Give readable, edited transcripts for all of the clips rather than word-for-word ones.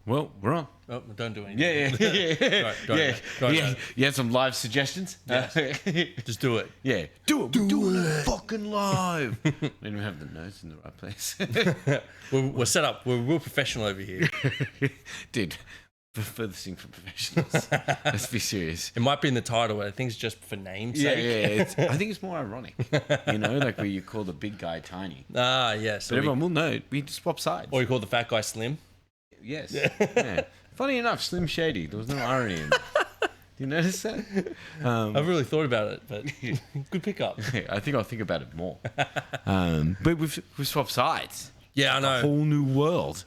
Well, we're on. Oh, don't do anything. Yeah. Right. You had some live suggestions? Yes. Just do it. Yeah. Do it fucking live. We don't have the notes in the right place. We're set up. We're real professional over here. Dude, furthest for professionals. Let's be serious. It might be in the title. I think it's just for name's Yeah, sake. I think it's more ironic. Like where you call the big guy tiny. Ah, yes. But everyone will know. We just swap sides. Or you call the fat guy slim. Yes. Yeah. Funny enough, Slim Shady. There was no irony in it. Do you notice that? I've really thought about it, but good pickup. I think I'll think about it more. But we've swapped sides. Yeah, I know. A whole new world.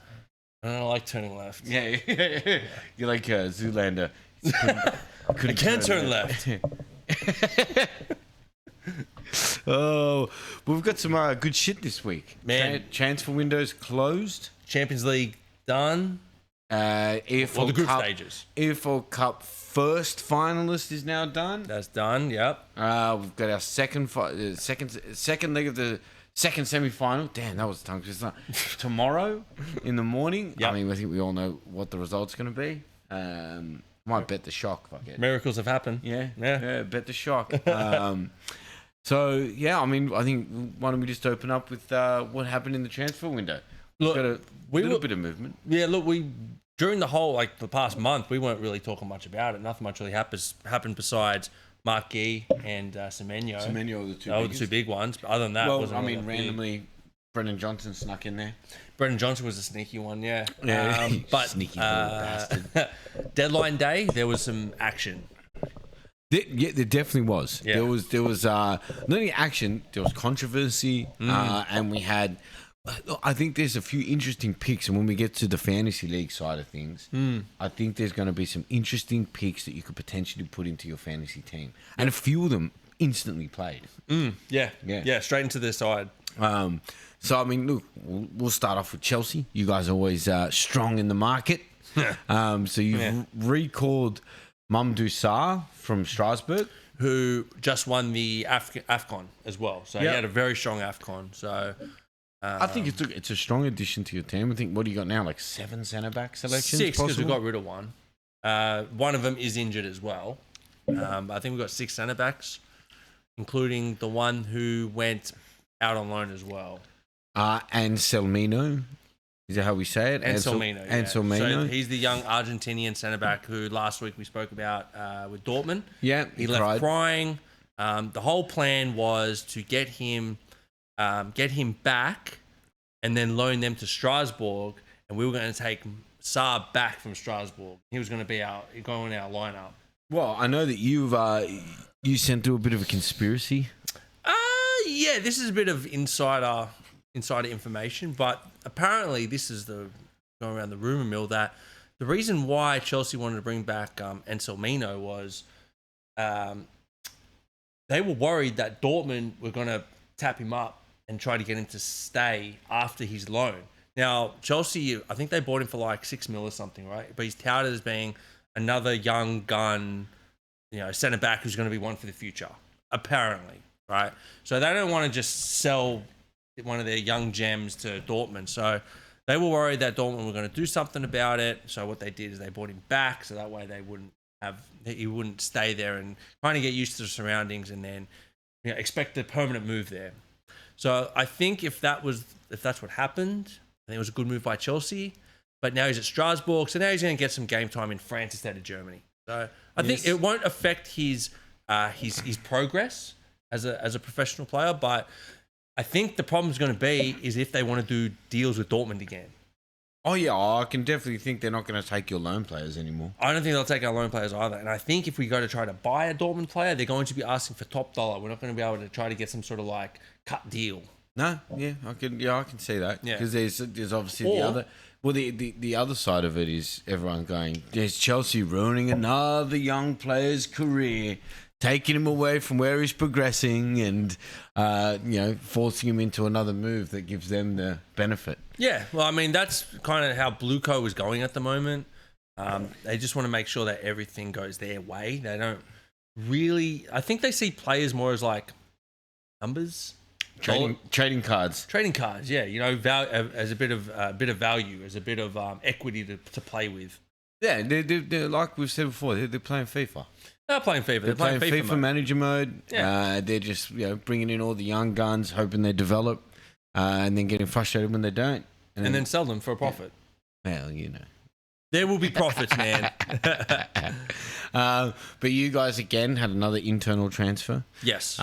I don't like turning left. Yeah. You're like Zoolander. I can't turn left. Oh, but we've got some good shit this week. Man. Transfer windows closed. Champions League done. EFL The group Cup, stages. EFL Cup first finalist is now done. That's done. Yep. We've got our second leg of the second semi-final. Damn, that was a tongue twister. Tomorrow in the morning. Yep. I mean, I think we all know what the result's going to be. Might bet the shock. Fuck it. Miracles have happened. Yeah. Bet the shock. So yeah, I mean, I think why don't we just open up with what happened in the transfer window? Look, got a little bit of movement. Yeah, look, during the whole the past month, we weren't really talking much about it. Nothing much really happened besides Mark Gee and Semenyo. Semenyo were the two. They were the two big ones. But other than that, well, I mean, randomly, Brendan Johnson snuck in there. Brendan Johnson was a sneaky one, yeah. But sneaky little bastard. Deadline day, there was some action. There definitely was. Yeah. There was not only action, there was controversy, and we had. I think there's a few interesting picks, and when we get to the fantasy league side of things, I think there's going to be some interesting picks that you could potentially put into your fantasy team, and a few of them instantly played. Yeah, straight into their side. So I mean, look, we'll start off with Chelsea. You guys are always strong in the market. So you've recalled Mamadou Sarr from Strasbourg, who just won the AFCON as well. So he had a very strong AFCON. So I think it's a strong addition to your team. I think, what do you got now? Like 7 centre-back selections? 6, because we got rid of one. One of them is injured as well. I think we've got 6 centre-backs, including the one who went out on loan as well. And Selmino. Is that how we say it? Anselmino. Anselmino. So he's the young Argentinian centre-back who last week we spoke about with Dortmund. Yeah, he left crying. The whole plan was to get him back and then loan them to Strasbourg, and we were going to take Saab back from Strasbourg. He was going to be going in our lineup. Well, I know that you sent through a bit of a conspiracy. Yeah, this is a bit of insider information, but apparently this is going around the rumor mill that the reason why Chelsea wanted to bring back Anselmino was they were worried that Dortmund were going to tap him up and try to get him to stay after his loan. Now, Chelsea, I think they bought him for like 6 mil or something, right? But he's touted as being another young gun, centre back who's going to be one for the future, apparently, right? So they don't want to just sell one of their young gems to Dortmund. So they were worried that Dortmund were going to do something about it. So what they did is they brought him back, so that way he wouldn't stay there and kind of get used to the surroundings, and then expect a permanent move there. So I think if that's what happened, I think it was a good move by Chelsea. But now he's at Strasbourg, so now he's going to get some game time in France instead of Germany. So I think it won't affect his progress as a professional player, but I think the problem is going to be is if they want to do deals with Dortmund again. Oh yeah, I can definitely think they're not going to take your loan players anymore. I don't think they'll take our loan players either. And I think if we go to try to buy a Dortmund player, they're going to be asking for top dollar. We're not going to be able to try to get some sort of like cut deal. No, yeah, I can see that. Yeah, because there's obviously the other. Well, the other side of it is everyone going, there's Chelsea ruining another young player's career, taking him away from where he's progressing, and forcing him into another move that gives them the benefit. Yeah, well, I mean, that's kind of how Blueco is going at the moment. They just want to make sure that everything goes their way. They don't really. I think they see players more as like numbers. Trading cards. Trading cards, yeah, as a bit of value, as a bit of equity to play with. Yeah, they're like we've said before, they're playing FIFA. They're playing FIFA. They're playing FIFA mode. manager mode. Yeah. They're just bringing in all the young guns, hoping they develop, and then getting frustrated when they don't, and then sell them for a profit. Well, there will be profits, man. But you guys again had another internal transfer. Yes.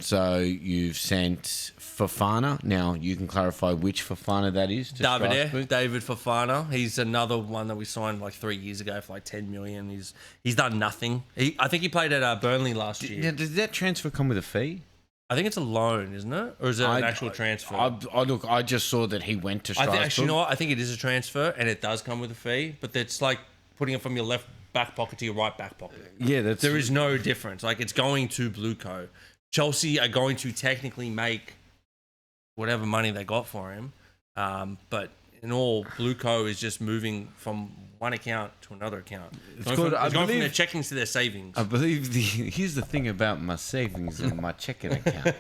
So you've sent Fofana. Now you can clarify which Fofana that is. To David Fofana. He's another one that we signed like 3 years ago for like 10 million. He's done nothing. I think he played at Burnley last year. Now, does that transfer come with a fee? I think it's a loan, isn't it? Or is it an actual transfer? I just saw that he went to Strasbourg. Actually, you know what? I think it is a transfer, and it does come with a fee, but it's like putting it from your left back pocket to your right back pocket. Yeah, there is no difference. Like, it's going to Blueco. Chelsea are going to technically make whatever money they got for him, but in all, Blueco is just moving from one account to another account. It's going from their checkings to their savings. I believe here's the thing about my savings and my checking account.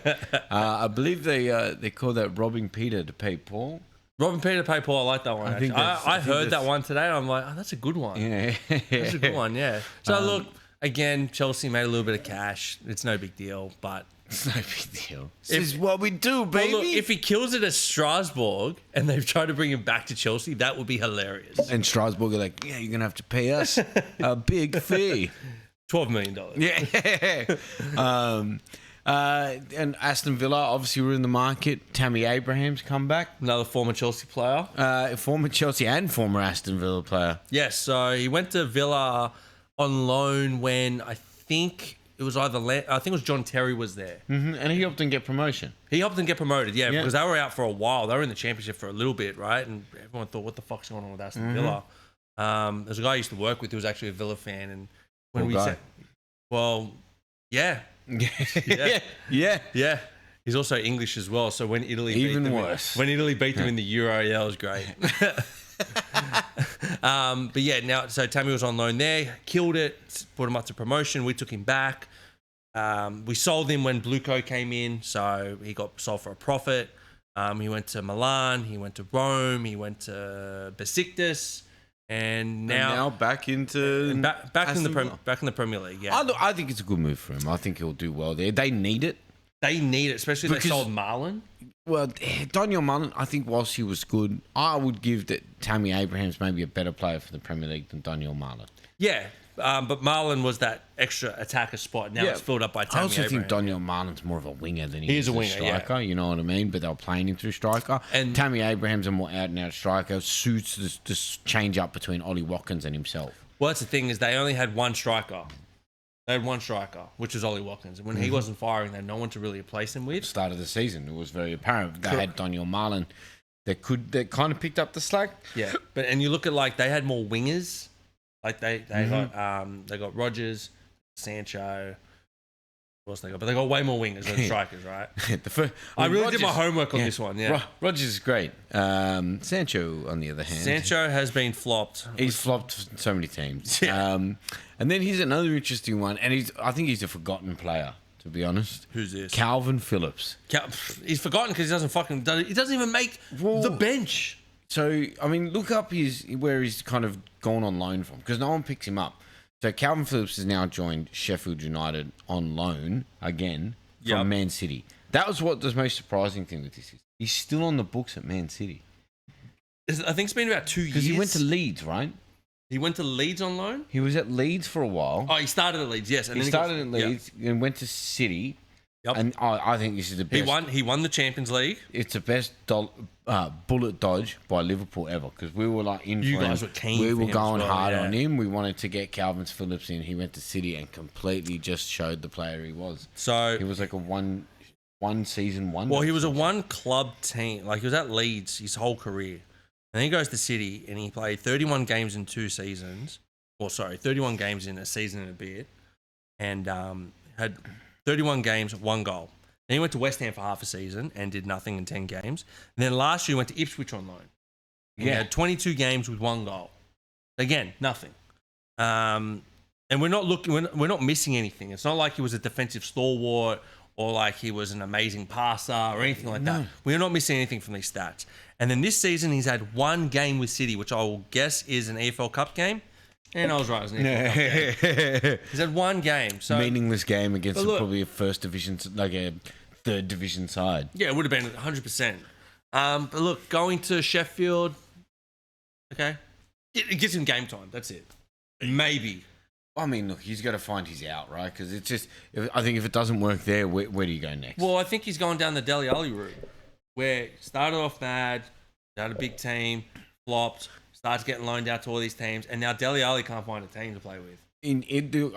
I believe they call that robbing Peter to pay Paul. Robbing Peter to pay Paul, I like that one. I heard that one today. And I'm like, oh, that's a good one. Yeah, that's a good one. Yeah. So look, again, Chelsea made a little bit of cash. It's no big deal, but. It's no big deal. This is what we do, baby. Well, look, if he kills it at Strasbourg and they've tried to bring him back to Chelsea, that would be hilarious. And Strasbourg are like, yeah, you're going to have to pay us a big fee. $12 million. Yeah. And Aston Villa, obviously, we're in the market. Tammy Abraham's come back. Another former Chelsea player. Former Chelsea and former Aston Villa player. Yes, so he went to Villa on loan when I think... It was I think it was John Terry was there. Mm-hmm. And he helped them get promotion. He helped them get promoted, yeah, because they were out for a while. They were in the championship for a little bit, right? And everyone thought, what the fuck's going on with Aston Villa? There's a guy I used to work with who was actually a Villa fan. And when said, well, yeah. Yeah. He's also English as well. So when Italy beat them in the Euro, yeah, it was great. But yeah, now so Tammy was on loan there, killed it, put him up to promotion. We took him back. We sold him when Blueco came in, so he got sold for a profit. He went to Milan, he went to Rome, he went to Besiktas, and now back into back in the Premier League. Yeah, I think it's a good move for him. I think he'll do well there. They need it. Especially because they sold Marlon. Well, Daniel Marlon, I think whilst he was good, I would give that Tammy Abraham's maybe a better player for the Premier League than Daniel Marlon. Yeah, but Marlon was that extra attacker spot. Now it's filled up by Tammy Abraham. I also think Daniel Marlon's more of a winger than he is a striker. Yeah. You know what I mean? But they were playing him through striker. And Tammy Abraham's a more out-and-out striker. Suits this change up between Ollie Watkins and himself. Well, that's the thing is they only had one striker. They had one striker, which was Ollie Watkins. And when he wasn't firing, they had no one to really replace him with. Start of the season, it was very apparent. They had Daniel Marlon that kind of picked up the slack. Yeah, and you look at they had more wingers. Like they got Rodgers, Sancho. What else they got? But they got way more wingers than strikers, right? I really did my homework on this one. Yeah, Rodgers is great. Sancho, on the other hand, Sancho has been flopped. He's flopped so many teams. Yeah. And then here's another interesting one, and I think he's a forgotten player, to be honest. Who's this? Calvin Phillips. He's forgotten because he doesn't even make the bench. So I mean, look up where he's kind of gone on loan from, because no one picks him up. So Calvin Phillips has now joined Sheffield United on loan again from Man City. That was the most surprising thing with this is. He's still on the books at Man City. I think it's been about 2 years. Because he went to Leeds, right? He went to Leeds on loan? He was at Leeds for a while. Oh, he started at Leeds, yes. And he started at Leeds and went to City. Yep. And I think this is the best. He won the Champions League. It's the best bullet dodge by Liverpool ever, because we were like in. You guys were keen. We were going hard on him. We wanted to get Calvin Phillips in. He went to City and completely just showed the player he was. So he was like a one season wonder. Well, he was a one club team. Like he was at Leeds his whole career. And then he goes to City and he played 31 games in 2 seasons. 31 games in a season and a bit. And had 31 games, 1 goal. Then he went to West Ham for half a season and did nothing in 10 games. And then last year he went to Ipswich on loan. He had 22 games with 1 goal. Again, nothing. And we're not missing anything. It's not like he was a defensive stalwart or like he was an amazing passer or anything like that. We're not missing anything from these stats. And then this season, he's had one game with City, which I will guess is an EFL Cup game. And I was right, it was an EFL Cup game. He's had one game. So meaningless game against probably a first division, like a third division side. Yeah, it would have been 100%. But look, going to Sheffield, okay, it gives him game time. That's it. Maybe. I mean, look, he's got to find his out, right? Because it's just, I think if it doesn't work there, where do you go next? Well, I think he's going down the Dele Alli route, where started off bad, had a big team, flopped, starts getting loaned out to all these teams, and now Dele Alli can't find a team to play with.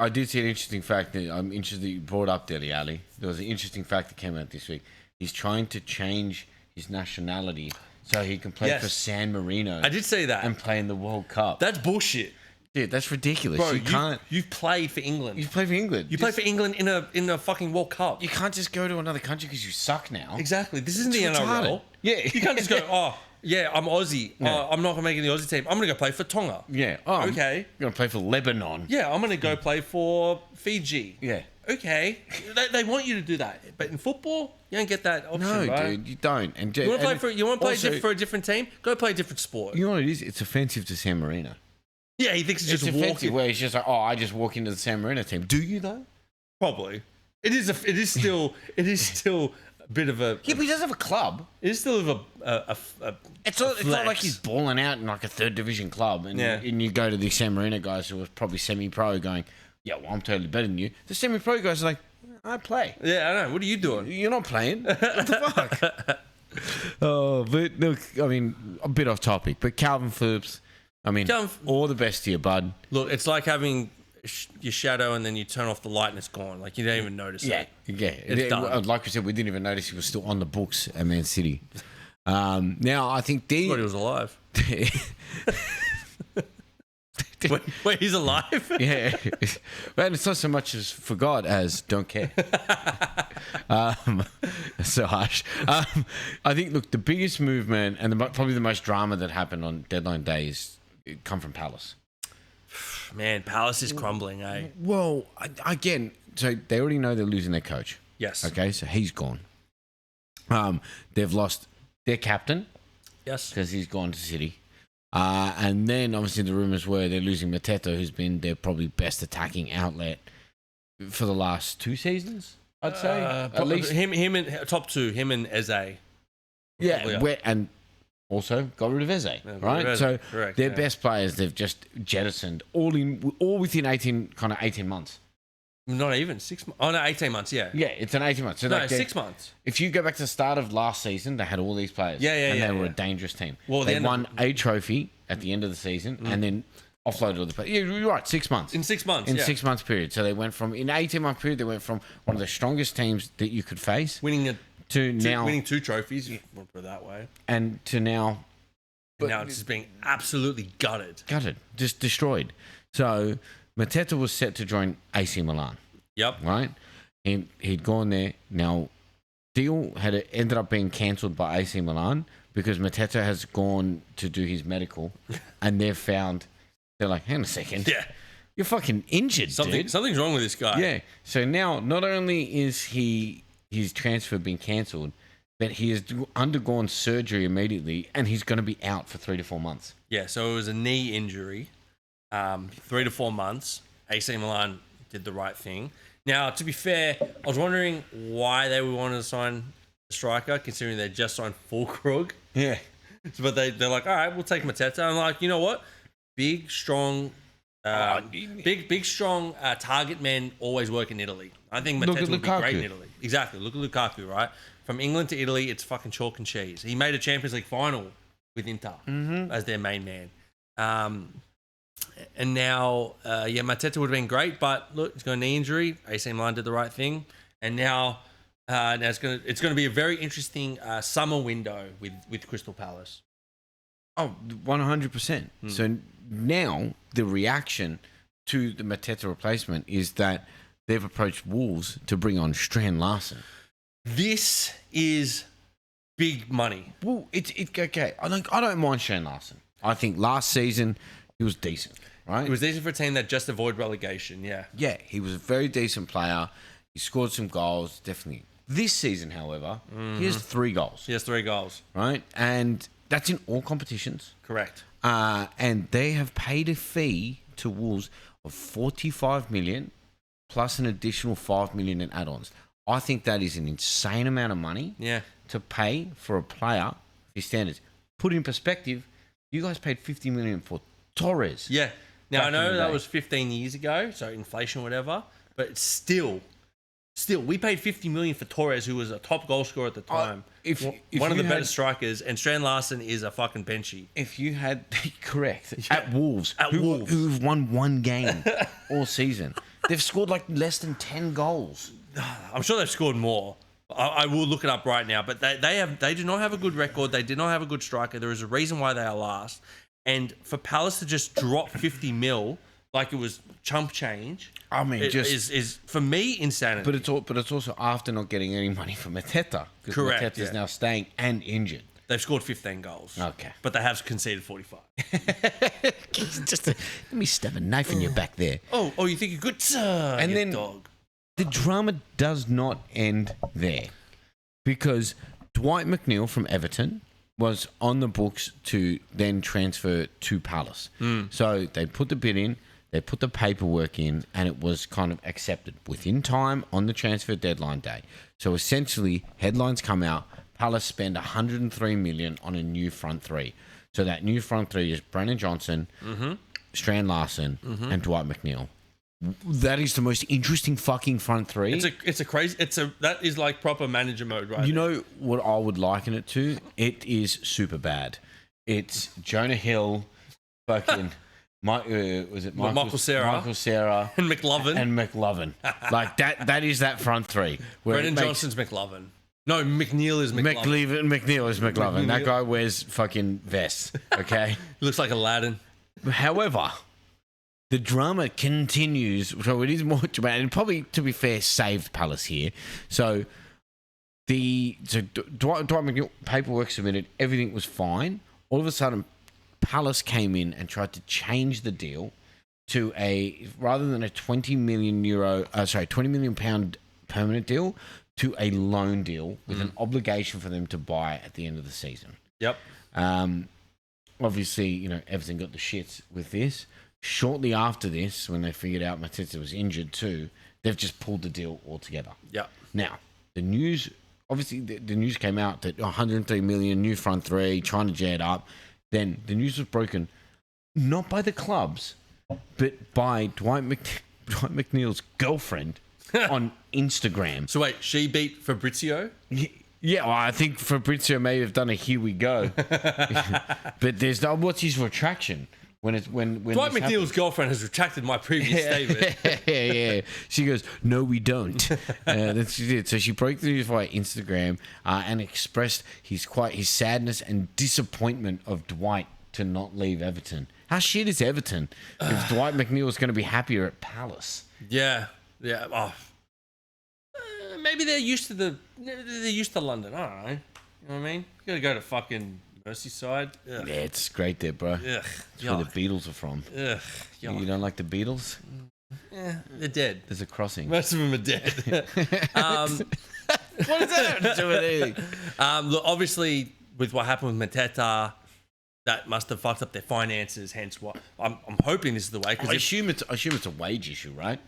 I did see an interesting fact. That I'm interested that you brought up Dele Alli. There was an interesting fact that came out this week. He's trying to change his nationality so he can play for San Marino. I did see that. And play in the World Cup. That's bullshit. Dude, that's ridiculous. Bro, you can't. You've played for England. You've played for England. You played for England in a fucking World Cup. You can't just go to another country because you suck now. Exactly. This isn't the NRL. Yeah. You can't just go, oh, yeah, I'm Aussie. Yeah. I'm not going to make it in the Aussie team. I'm going to go play for Tonga. Yeah. Oh, okay. I'm going to play for Lebanon. Yeah, I'm going to go play for Fiji. Yeah. Okay. They want you to do that. But in football, you don't get that option, no, right? dude, you don't. And you want to play for a different team? Go play a different sport. You know what it is? It's offensive to San Marino. Yeah, he thinks it's just offensive walking. where he's just like, oh, I just walk into the San Marino team. Do you though? Probably. It is still a bit of a. Yeah, but he does have a club. It is still It's not like he's balling out in like a third division club, and you go to the San Marino guys who are probably semi-pro, going, yeah, well, I'm totally better than you. The semi-pro guys are like, I play. Yeah, I know. What are you doing? You're not playing. What the fuck? Oh, but look, I mean, a bit off topic, but Calvin Phillips. I mean, all the best to you, bud. Look, it's like having your shadow and then you turn off the light and it's gone. Like, you don't even notice it. Yeah. It's done. Like we said, we didn't even notice he was still on the books at Man City. Now, I think I thought he was alive. Wait, he's alive? Yeah. And it's not so much as forgot as don't care. So harsh. I think, look, the biggest movement and probably the most drama that happened on deadline day is come from Palace. Man, Palace is crumbling, eh? Well, again, so they already know they're losing their coach. Yes. Okay, so he's gone. They've lost their captain. Yes. Because he's gone to City. And then, obviously, the rumours were they're losing Mateta, who's been their probably best attacking outlet for the last 2 seasons, I'd say. At least. Him and top two, him and Eze. Yeah, and also got rid of Eze, right? Eze, so correct, their best players, they've just jettisoned all within 18 months. Not even 6 months. Oh, no, 18 months, yeah. Yeah, it's an 18 months. So no, 6 months. If you go back to the start of last season, they had all these players. And they were a dangerous team. Well, they won a trophy at the end of the season and then offloaded all the players. Yeah, you're right, 6 months. In 6 months, In 6 months period. So they went from, in an 18-month period, they went from one of the strongest teams that you could face. Winning 2 trophies, you want to put it that way. And to now... And now it's just being absolutely gutted. Gutted. Just destroyed. So Mateta was set to join AC Milan. Yep. Right? He'd gone there. Now, deal had ended up being cancelled by AC Milan because Mateta has gone to do his medical and they're like, hang on a second. Yeah. You're fucking injured, dude. Something's wrong with this guy. Yeah. So now, not only is his transfer being cancelled, but he has undergone surgery immediately and he's going to be out for 3 to 4 months. Yeah, so it was a knee injury, 3 to 4 months. AC Milan did the right thing. Now, to be fair, I was wondering why they would want to sign a striker, considering they just signed Fulkrug. Yeah. But they're like, all right, we'll take Mateta. I'm like, you know what? Big, strong target men always work in Italy. I think Mateta would be great in Italy. Exactly. Look at Lukaku, right? From England to Italy, it's fucking chalk and cheese. He made a Champions League final with Inter as their main man. And now, Mateta would have been great, but look, he's got a knee injury. AC Milan did the right thing. And now it's going to be a very interesting summer window with Crystal Palace. Oh, 100%. So now the reaction to the Mateta replacement is that they've approached Wolves to bring on Strand Larsen. This is big money. Well, it's okay. I don't mind Strand Larsen. I think last season he was decent, right? He was decent for a team that just avoided relegation, yeah. Yeah, he was a very decent player. He scored some goals, definitely This season, however, he has 3 goals. He has 3 goals. Right? And that's in all competitions. Correct. And they have paid a fee to Wolves of 45 million plus an additional 5 million in add-ons. I think that is an insane amount of money to pay for a player of his standards. Put in perspective, you guys paid 50 million for Torres. Yeah. Now, I know that day. was 15 years ago, so inflation, whatever, but still, we paid 50 million for Torres, who was a top goal scorer at the time. If one of the you better had- strikers, and Strand Larsen is a fucking benchy. If you had correct at Wolves, Wolves. who've won 1 game all season, they've scored like less than 10 goals. I'm sure they've scored more. I will look it up right now, but they do not have a good record. They did not have a good striker. There is a reason why they are last. And for Palace to just drop 50 mil like it was chump change, I mean, is for me insanity. But it's also after not getting any money from Mateta, because Correct, Mateta's yeah. now staying and injured. They've scored 15 goals. Okay. But they have conceded 45. Let me stab a knife in your back there. Oh, you think you're good? And you then dog. the drama does not end there, because Dwight McNeil from Everton was on the books to then transfer to Palace. So they put the bid in, they put the paperwork in, and it was kind of accepted within time on the transfer deadline day. So essentially, headlines come out, Palace spend 103 million on a new front 3. So that new front 3 is Brennan Johnson, Strand Larsen, and Dwight McNeil. That is the most interesting fucking front 3. It's a crazy. That is like proper manager mode, right? You know what I would liken it to? It is super bad. It's Jonah Hill, fucking Michael Cera. Michael Cera and McLovin. and McLovin. Like that is that front 3. where Brendan it makes- Johnson's McLovin. No, McNeil is McLovin. McNeil is McLovin. That guy wears fucking vests. Okay. He looks like Aladdin. However, the drama continues. So it is more dramatic. And probably, to be fair, saved Palace here. So Dwight McNeil, paperwork submitted, everything was fine. All of a sudden, Palace came in and tried to change the deal to rather than a 20 million pound permanent deal, to a loan deal with an obligation for them to buy at the end of the season. Yep. Obviously, Everton got the shits with this. Shortly after this, when they figured out Mateta was injured too, they've just pulled the deal altogether. Yep. Now, the news came out that 103 million, new front 3, trying to jet up. Then the news was broken, not by the clubs, but by Dwight McNeil's girlfriend on Instagram. So wait, she beat Fabrizio? Yeah, well, I think Fabrizio may have done a here we go. But there's no, what's his retraction? When Dwight McNeil's girlfriend has retracted my previous statement. yeah. She goes, no, we don't. That's it. So she broke the news via Instagram and expressed his sadness and disappointment of Dwight to not leave Everton. How shit is Everton if Dwight McNeil is going to be happier at Palace? Yeah. Oh. Maybe they're used to London. I don't know. You know what I mean? You gotta go to fucking Merseyside. Ugh. Yeah, it's great there, bro. Ugh. It's where the Beatles are from. Ugh. You don't like the Beatles? Yeah, they're dead. There's a crossing. Most of them are dead. What does that have to do with anything? Look, obviously, with what happened with Mateta, that must have fucked up their finances. Hence, what I'm hoping this is the way. I assume it's a wage issue, right?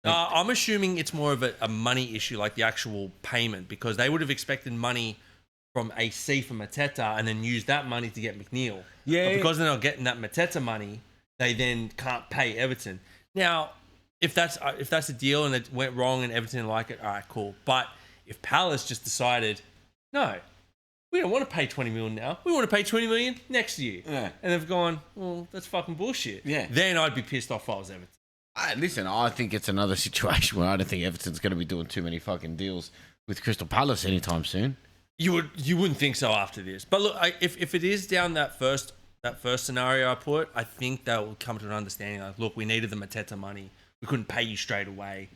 I'm assuming it's more of a money issue, like the actual payment, because they would have expected money from AC for Mateta and then use that money to get McNeil. Yeah. But because they're not getting that Mateta money, they then can't pay Everton. Now, if that's a deal and it went wrong and Everton didn't like it, all right, cool. But if Palace just decided, no, we don't want to pay 20 million now. We want to pay 20 million next year. Yeah. And they've gone, well, that's fucking bullshit. Yeah. Then I'd be pissed off if I was Everton. Listen, I think it's another situation where I don't think Everton's going to be doing too many fucking deals with Crystal Palace anytime soon. You wouldn't think so after this. But look, if it is down that first scenario I put, I think they'll come to an understanding. Like, look, we needed the Mateta money. We couldn't pay you straight away.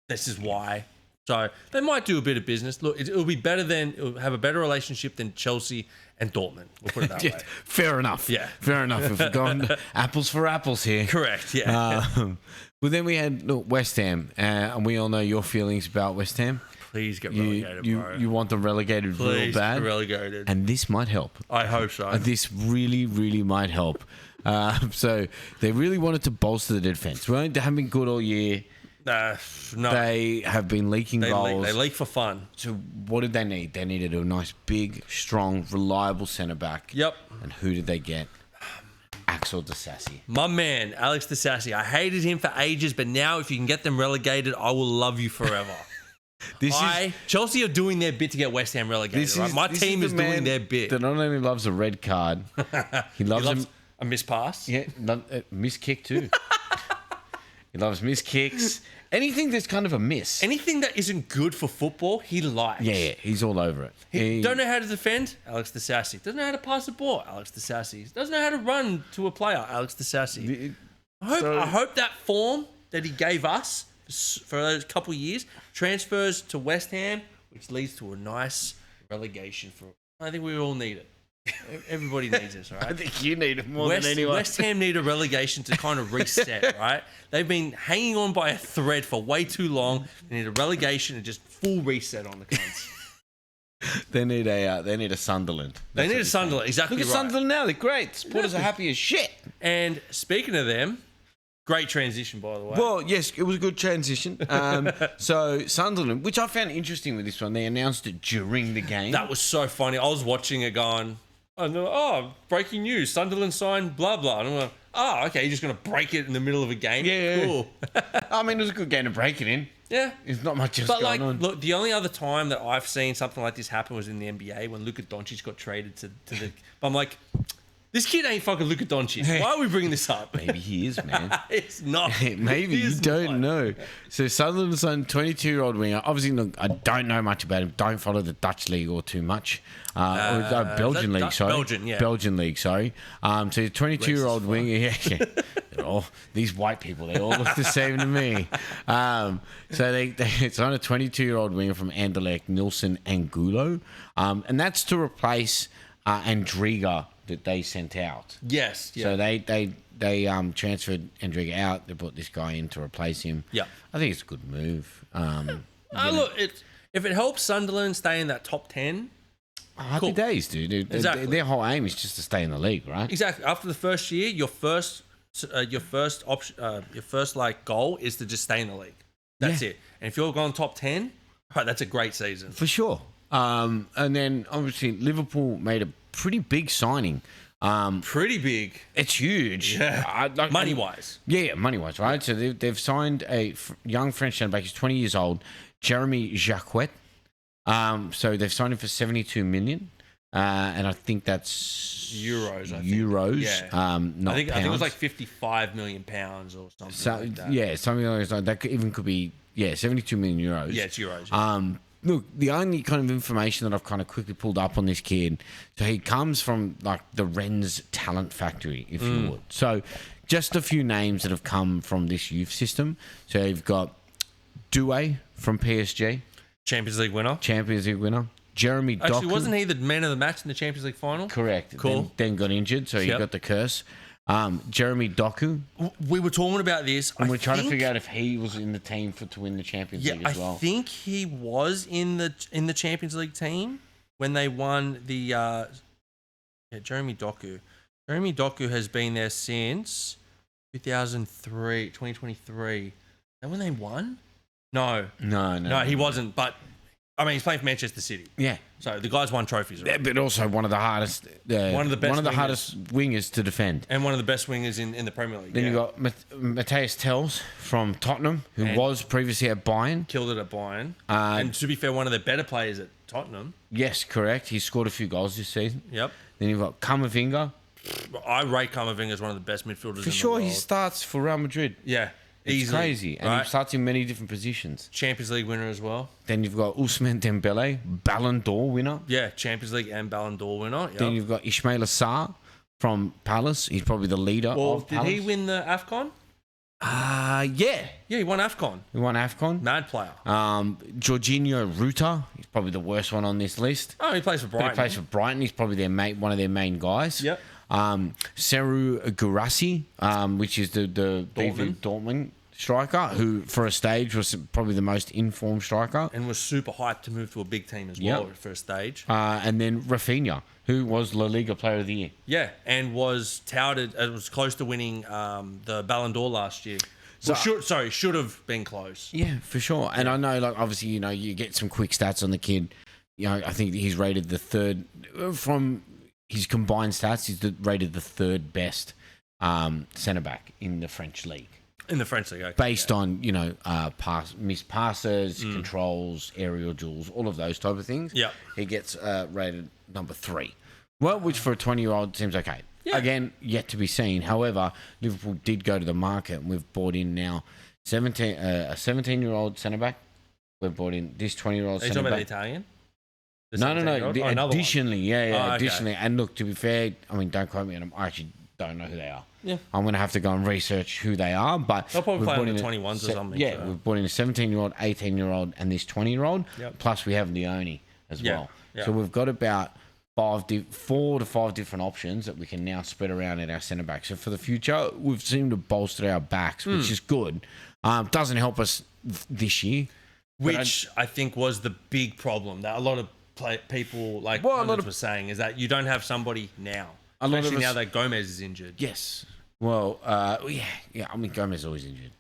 This is why. So they might do a bit of business. Look, it'll be better it'll have a better relationship than Chelsea and Dortmund. We'll put it that way. Fair enough. Yeah. Fair enough. If we're going apples for apples here. Correct. Yeah. Well, then we had West Ham, and we all know your feelings about West Ham. Please get relegated, bro. You want them relegated real Please bad? get relegated. And this might help. I hope so. This really, really might help. So they really wanted to bolster the defense. Right? They haven't been good all year. No. They have been leaking goals. They leak for fun. So what did they need? They needed a nice, big, strong, reliable centre back. Yep. And who did they get? Axel Disasi. My man, Alex Disasi. I hated him for ages, but now if you can get them relegated, I will love you forever. Chelsea are doing their bit to get West Ham relegated. Right? My team is doing their bit. That not only loves a red card, he loves a missed pass. Yeah, missed kick too. He loves missed kicks. Anything that's kind of a miss. Anything that isn't good for football, he likes. Yeah, he's all over it. He don't know how to defend, Alex Disasi. Doesn't know how to pass the ball, Alex Disasi. Doesn't know how to run to a player, Alex Disasi. I hope that form that he gave us for those couple of years transfers to West Ham, which leads to a nice relegation for. I think we all need it. Everybody needs this, right? I think you need it more than anyone. West Ham need a relegation to kind of reset, right? They've been hanging on by a thread for way too long. They need a relegation and just full reset on the cunts. They need a Sunderland. They need a Sunderland, exactly. Look at Sunderland now; they're great. Supporters are happy as shit. And speaking of them, great transition, by the way. Well, yes, it was a good transition. So Sunderland, which I found interesting with this one, they announced it during the game. That was so funny. I was watching it going, oh, breaking news. Sunderland signed blah, blah. And I'm like, oh, okay, you're just going to break it in the middle of a game? Yeah. Cool. I mean, it was a good game to break it in. Yeah. There's not much else going on. Look, the only other time that I've seen something like this happen was in the NBA when Luka Doncic got traded to the... But I'm like... This kid ain't fucking Luka Doncic. Why are we bringing this up? Maybe he is, man. It's not. Maybe you don't know. So Sunderland's on 22-year-old winger. Obviously, look, I don't know much about him. Don't follow the Dutch league or too much. Belgian league, sorry. Belgian league, sorry. So 22-year-old winger. Yeah. These white people, they all look the same to me. So it's on a 22-year-old winger from Anderlecht, Nilson Angulo. And that's to replace Andriga that they sent out. Yes. Yeah. So they transferred Andriga out. They brought this guy in to replace him. Yeah. I think it's a good move. Look, if it helps Sunderland stay in that top 10, happy days, dude. Exactly. Their whole aim is just to stay in the league, right? Exactly. After the first year, your first option, your first goal is to just stay in the league. That's it. And if you're going top 10, right, that's a great season for sure. And then obviously Liverpool made a pretty big signing. Pretty big. It's huge. Yeah. Money-wise. Yeah, money-wise, right? So they've signed a young French centre back. He's 20 years old, Jeremy Jacquet. So they've signed him for 72 million. And I think that's euros. Euros. Yeah. Not I think pounds. it was like 55 million pounds or something like that. Yeah, something like that. That could be 72 million euros. Yeah, it's euros. Yeah. Look, the only kind of information that I've kind of quickly pulled up on this kid, so he comes from like the Rennes talent factory, if you would. So just a few names that have come from this youth system. So you've got Doué from PSG. Champions League winner. Jeremy Doku. Actually, wasn't he the man of the match in the Champions League final? Correct. Cool. Then got injured, so he got the curse. Jeremy Doku. We were talking about this. And we're trying to figure out if he was in the team to win the Champions League as well. I think he was in the Champions League team when they won the Jeremy Doku. Jeremy Doku has been there since 2023. And when they won? No, he wasn't. But I mean, he's playing for Manchester City. Yeah. So the guy's won trophies, right? But also one of the hardest, hardest wingers to defend, and one of the best wingers in the Premier League. Then you got Matthias Tells from Tottenham, who was previously at Bayern, killed it at Bayern, and to be fair, one of the better players at Tottenham. Yes, correct. He scored a few goals this season. Yep. Then you've got Camavinga. I rate Camavinga as one of the best midfielders for in sure. the world. He starts for Real Madrid. Yeah. It's easily, crazy. And he starts in many different positions. Champions League winner as well. Then you've got Ousmane Dembele, Ballon d'Or winner. Yeah, Champions League and Ballon d'Or winner. Yep. Then you've got Ismail Assar from Palace. He's probably the leader of Palace. Did he win the AFCON? Yeah. Yeah, he won AFCON. Mad player. Jorginho Ruta. He's probably the worst one on this list. Oh, he plays for Brighton. But he plays for Brighton. He's probably one of their main guys. Yep. Seru Guirassy, which is the BV Dortmund striker, who for a stage was probably the most informed striker. And was super hyped to move to a big team as well for a stage. And then Rafinha, who was La Liga Player of the Year. Yeah, and was touted, was close to winning the Ballon d'Or last year. So, should have been close. Yeah, for sure. And I know, like, obviously, you know, you get some quick stats on the kid. You know, I think he's rated the third, from his combined stats, he's rated the third best centre-back in the French league. In the French league, okay. Based on, you know, missed passes, controls, aerial duels, all of those type of things. Yeah. He gets rated number 3. Well, which for a 20-year-old seems okay. Yeah. Again, yet to be seen. However, Liverpool did go to the market, and we've bought in now a 17-year-old centre-back. We've bought in this 20-year-old centre-back. Are you talking about the Italian? No. Additionally, okay. Additionally. And look, to be fair, I mean, don't quote me on them. I actually don't know who they are. Yeah. I'm going to have to go and research who they are. But they'll probably play on the 21s or something. Yeah, we've brought in a 17-year-old, 18-year-old, and this 20-year-old. Yep. Plus, we have Leone as well. Yeah. So we've got about 4 to 5 different options that we can now spread around at our centre-back. So for the future, we've seemed to bolster our backs, which is good. Doesn't help us this year. Which I think was the big problem that a lot of people, like Pundits were saying, is that you don't have somebody now. Especially now that Gomez is injured. Yes. Well, yeah. I mean, Gomez is always injured.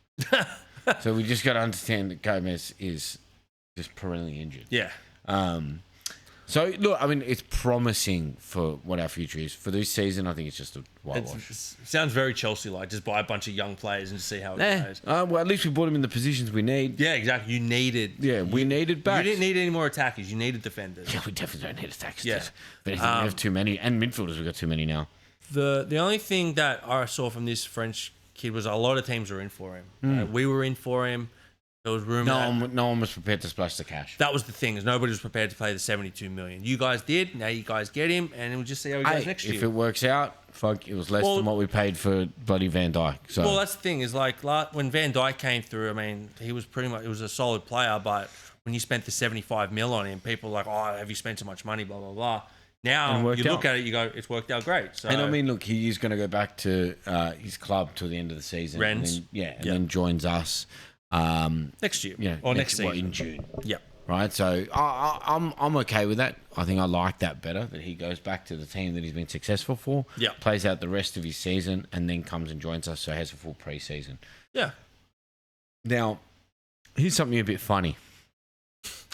So we just got to understand that Gomez is just perennially injured. Yeah. So, look, I mean, it's promising for what our future is. For this season, I think it's just a whitewash. It sounds very Chelsea-like. Just buy a bunch of young players and see how it goes. Well, at least we bought them in the positions we need. Yeah, exactly. You needed... Yeah, we needed backs. You didn't need any more attackers. You needed defenders. Yeah, we definitely don't need attackers. Yeah. But we have too many. And midfielders, we've got too many now. The only thing that I saw from this French kid was a lot of teams were in for him. We were in for him. There was rumor. No one was prepared to splash the cash. That was the thing, is nobody was prepared to pay the 72 million. You guys did. Now you guys get him, and we'll just see how he goes next year. If it works out, fuck, it was less than what we paid for bloody Van Dijk. So. Well, that's the thing, is like when Van Dijk came through, I mean, he was it was a solid player, but when you spent the 75 mil on him, people were like, oh, have you spent so much money, blah, blah, blah. Now you look at it, you go, it's worked out great. So, and I mean, look, he is going to go back to his club till the end of the season. Rennes. And then joins us. Next year. Yeah, or next season. In June. Yep. Right, so I'm okay with that. I think I like that better, that he goes back to the team that he's been successful for, plays out the rest of his season, and then comes and joins us, so he has a full pre-season. Yeah. Now, here's something a bit funny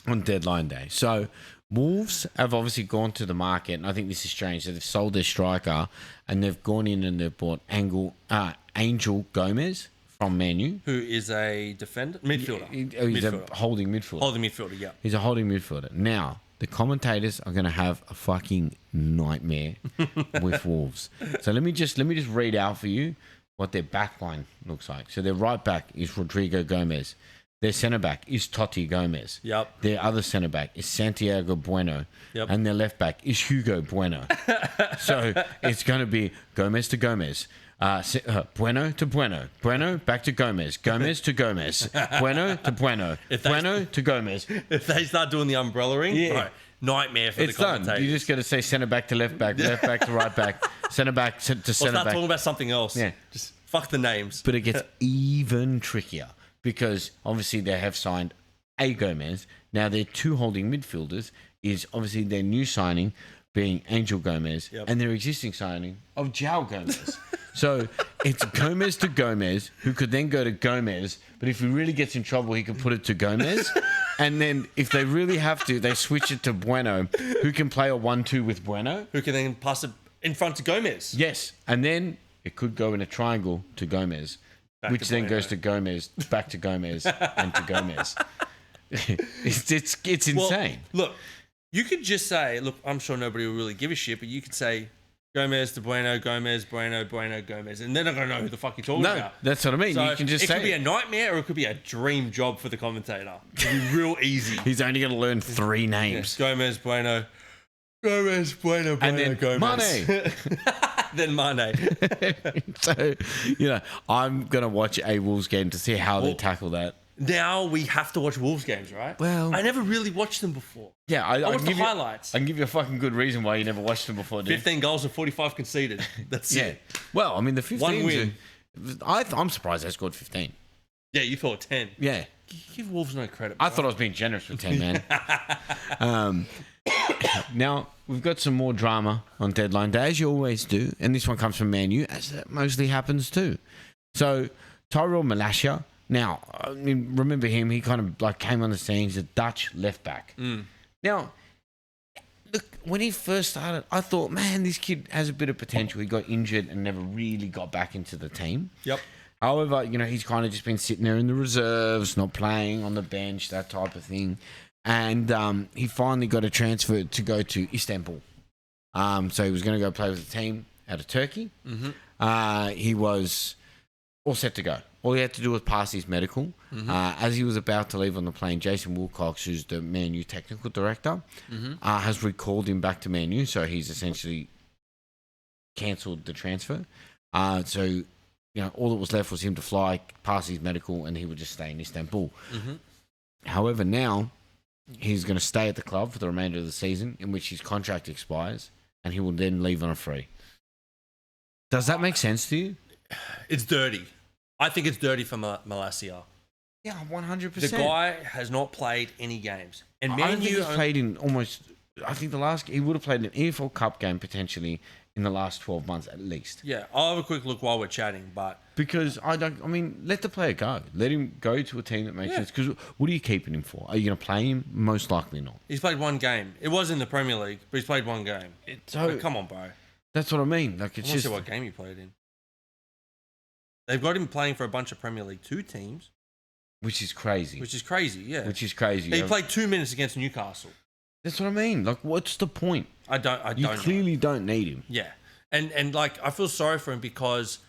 on deadline day. So Wolves have obviously gone to the market, and I think this is strange. So they've sold their striker, and they've gone in and they've bought Angel Gomez from Man U. Who is a midfielder. He's a holding midfielder. Holding midfielder, yeah. He's a holding midfielder. Now, the commentators are going to have a fucking nightmare with Wolves. So let me just read out for you what their back line looks like. So their right back is Rodrigo Gomez. Their centre back is Totti Gomez. Yep. Their other centre back is Santiago Bueno. Yep. And their left back is Hugo Bueno. So it's going to be Gomez to Gomez. Bueno to Bueno. Bueno back to Gomez. Gomez to Gomez. Bueno to Bueno. Bueno to Gomez. If they start doing the umbrella ring, right, nightmare for the commentators. Done. You just got to say centre back to left back to right back, centre back to centre start back. Talking about something else. Yeah. Just fuck the names. But it gets even trickier because obviously they have signed a Gomez. Now their two holding midfielders is obviously their new signing being Angel Gomez and their existing signing of João Gomez. So it's Gomez to Gomez, who could then go to Gomez, but if he really gets in trouble, he can put it to Gomez. And then if they really have to, they switch it to Bueno, who can play a 1-2 with Bueno. Who can then pass it in front to Gomez. Yes. And then it could go in a triangle to Gomez, which then goes to Gomez, back to Gomez, and to Gomez. It's insane. Well, look, you could just say, look, I'm sure nobody will really give a shit, but you could say Gomez to Bueno, Gomez, Bueno, Bueno, Gomez, and they're not going to know who the fuck you're talking about. That's what I mean. So you can just say it could be a nightmare or it could be a dream job for the commentator. It could be real easy. He's only going to learn 3 names. Yeah. Gomez, Bueno, Gomez, Bueno, and then Gomez. Mane. Then Mane. So, I'm going to watch a Wolves game to see how they tackle that. Now we have to watch Wolves games, right? Well, I never really watched them before. Yeah, I watched the highlights. I can give you a fucking good reason why you never watched them before, dude. 15 goals and 45 conceded. That's it. Well, I mean, the 15... One win. I'm surprised they scored 15. Yeah, you thought 10. Yeah. Give Wolves no credit. I thought I was being generous with 10, man. Now, we've got some more drama on deadline day, as you always do. And this one comes from Man U, as that mostly happens too. So, Tyrell Malacia. Now, I mean, remember him. He kind of like came on the scene. He's a Dutch left back. Now, look, when he first started, I thought, man, this kid has a bit of potential. He got injured and never really got back into the team. Yep. However, he's kind of just been sitting there in the reserves, not playing on the bench, that type of thing. And he finally got a transfer to go to Istanbul. So he was going to go play with the team out of Turkey. He was all set to go. All he had to do was pass his medical. As he was about to leave on the plane, Jason Wilcox, who's the Man U technical director, has recalled him back to Man U. So he's essentially cancelled the transfer. So all that was left was him to fly, pass his medical, and he would just stay in Istanbul. However, now he's going to stay at the club for the remainder of the season, in which his contract expires, and he will then leave on a free. Does that make sense to you? It's dirty. I think it's dirty for Malacia. Yeah, 100%. The guy has not played any games. And I Man don't think U he's played in almost... I think he would have played an EFL Cup game potentially in the last 12 months at least. Yeah, I'll have a quick look while we're chatting, but... Because let the player go. Let him go to a team that makes sense. Because what are you keeping him for? Are you going to play him? Most likely not. He's played one game. It was in the Premier League, but he's played one game. So, come on, bro. That's what I mean. Like, it's I'm not just... sure what game he played in. They've got him playing for a bunch of Premier League 2 teams. Which is crazy. Which is crazy, yeah. He played 2 minutes against Newcastle. That's what I mean. Like, what's the point? You clearly don't need him. Yeah. And like, I feel sorry for him because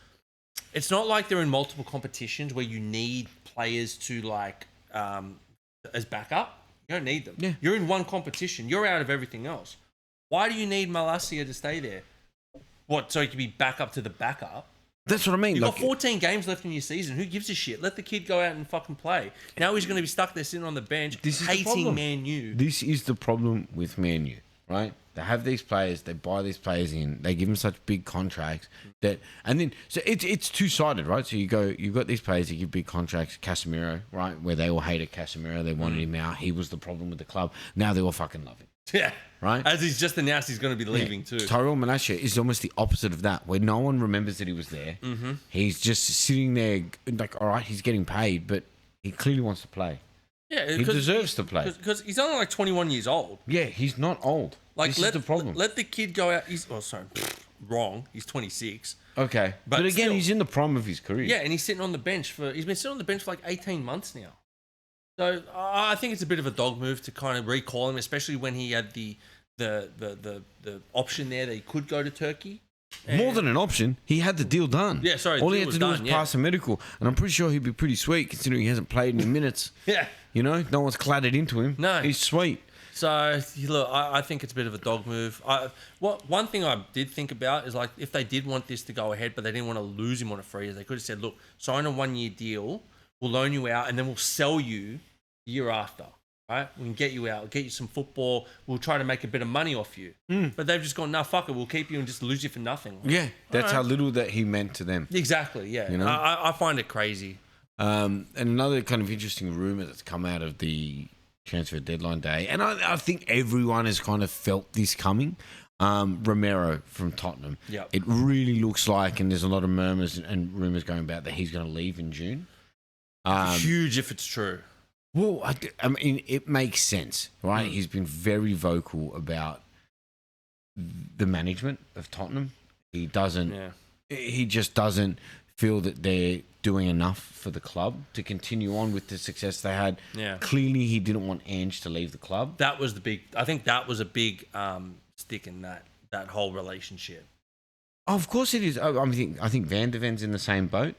it's not like they're in multiple competitions where you need players to like, as backup. You don't need them. Yeah. You're in one competition. You're out of everything else. Why do you need Malacia to stay there? What, so he can be backup to the backup? That's what I mean. You've got 14 games left in your season. Who gives a shit? Let the kid go out and fucking play. Now he's going to be stuck there sitting on the bench, hating Man U. This is the problem with Man U, right? They have these players, they buy these players in, they give them such big contracts so it's two-sided, right? So you've got these players that give big contracts. Casemiro, right, where they all hated Casemiro, they wanted him out. He was the problem with the club. Now they all fucking love him. Yeah. Right? As he's just announced he's going to be leaving too. Tyrell Malacia is almost the opposite of that, where no one remembers that he was there. He's just sitting there like, all right, he's getting paid, but he clearly wants to play. Yeah, he deserves to play. Because he's only like 21 years old. Yeah, he's not old. Like, this is the problem. Let the kid go out. Wrong. He's 26. Okay. But again, still, he's in the prime of his career. Yeah, and he's sitting on the bench he's been sitting on the bench for like 18 months now. So I think it's a bit of a dog move to kind of recall him, especially when he had the option there that he could go to Turkey. More than an option, he had the deal done. Yeah, sorry. All he had to do was pass a medical, and I'm pretty sure he'd be pretty sweet considering he hasn't played any minutes. Yeah. No one's clattered into him. No. He's sweet. So, look, I think it's a bit of a dog move. One thing I did think about is, like, if they did want this to go ahead, but they didn't want to lose him on a free, they could have said, look, sign a 1-year deal, we'll loan you out, and then we'll sell you the year after, right? We can get you out, get you some football, we'll try to make a bit of money off you. But they've just gone, nah, fuck it, we'll keep you and just lose you for nothing. Yeah, that's how little that he meant to them. Exactly, yeah. I find it crazy. And another kind of interesting rumour that's come out of the transfer deadline day, and I think everyone has kind of felt this coming. Romero from Tottenham. Yep. It really looks like, and there's a lot of murmurs and rumours going about that he's going to leave in June. Huge if it's true. Well, I mean, it makes sense, right? He's been very vocal about the management of Tottenham. He doesn't. Yeah. He just doesn't feel that they're doing enough for the club to continue on with the success they had. Yeah. Clearly, he didn't want Ange to leave the club. That was I think that was a big stick in that whole relationship. Oh, of course it is. I think Van de Ven's in the same boat.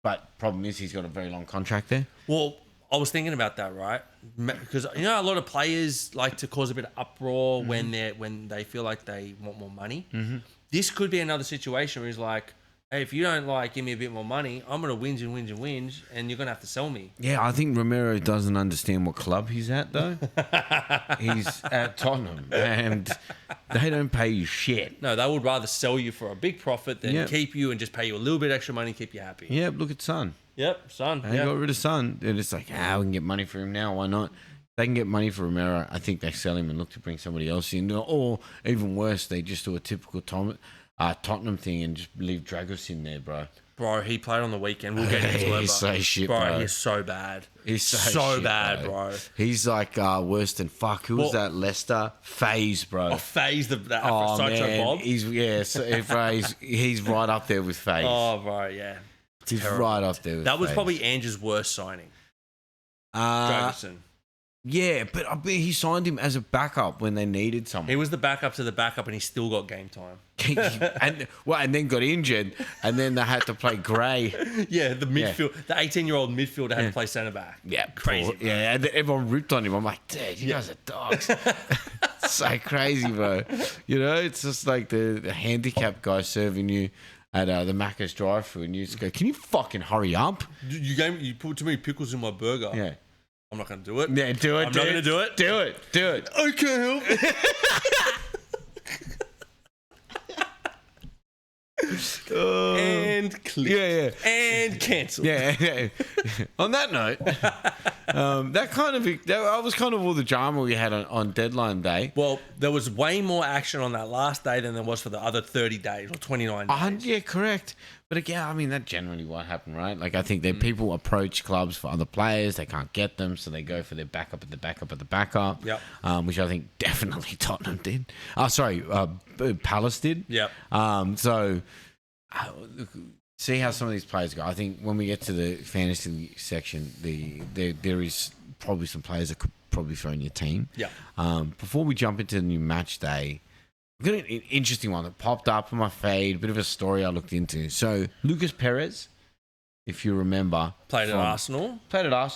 But problem is he's got a very long contract there. Well, I was thinking about that, right? Because a lot of players like to cause a bit of uproar when they feel like they want more money. This could be another situation where he's like, hey, if you don't give me a bit more money, I'm gonna whinge, and you're gonna have to sell me. Yeah, I think Romero doesn't understand what club he's at though. He's at Tottenham, and they don't pay you shit. No, they would rather sell you for a big profit than keep you and just pay you a little bit extra money, keep you happy. Yeah, look at Son. Yep, Son. They got rid of Son. They're just like, we can get money for him now. Why not? They can get money for Romero. I think they sell him and look to bring somebody else in, or even worse, they just do a typical Tottenham thing and just leave Dragos in there, bro. Bro, he played on the weekend. We'll get into it. He's so shit, bro. He's so bad. He's so shit, bad, bro. He's like worse than fuck. Who was that? Leicester? FaZe, bro. Oh, FaZe, the man. Bob. He's right up there with FaZe. Oh, bro, yeah. He's right up there with That was FaZe. probably Andrew's worst signing. Dragerson. Yeah, but I bet he signed him as a backup when they needed someone. He was the backup to the backup, and he still got game time. and then got injured, and then they had to play Gray. Yeah, the midfield, the 18-year-old midfielder had to play centre back. Yeah, crazy. Yeah, and everyone ripped on him. I'm like, dude, you guys are dogs. So crazy, bro. You know, it's just like the handicap guy serving you at the Macca's drive-thru, and you just go, "Can you fucking hurry up?" You put too many pickles in my burger. Yeah. I'm not going to do it. Yeah, do it. I'm not going to do it. Do it. Do it. I can't help it. And clear. Yeah. And cancel. Yeah. On that note, that was kind of all the drama we had on deadline day. Well, there was way more action on that last day than there was for the other 30 days or 29 days. Yeah, correct. But again, I mean, that's generally what happened, right? Like, I think that people approach clubs for other players. They can't get them, so they go for their backup at the backup at the backup. Yep. Which I think definitely Tottenham did. Palace did. Yep. See how some of these players go. I think when we get to the fantasy section, there is probably some players that could probably throw in your team. Yeah. Before we jump into the new match day, I've got an interesting one that popped up on my feed, a bit of a story I looked into. So, Lucas Perez, if you remember. Played at Arsenal. I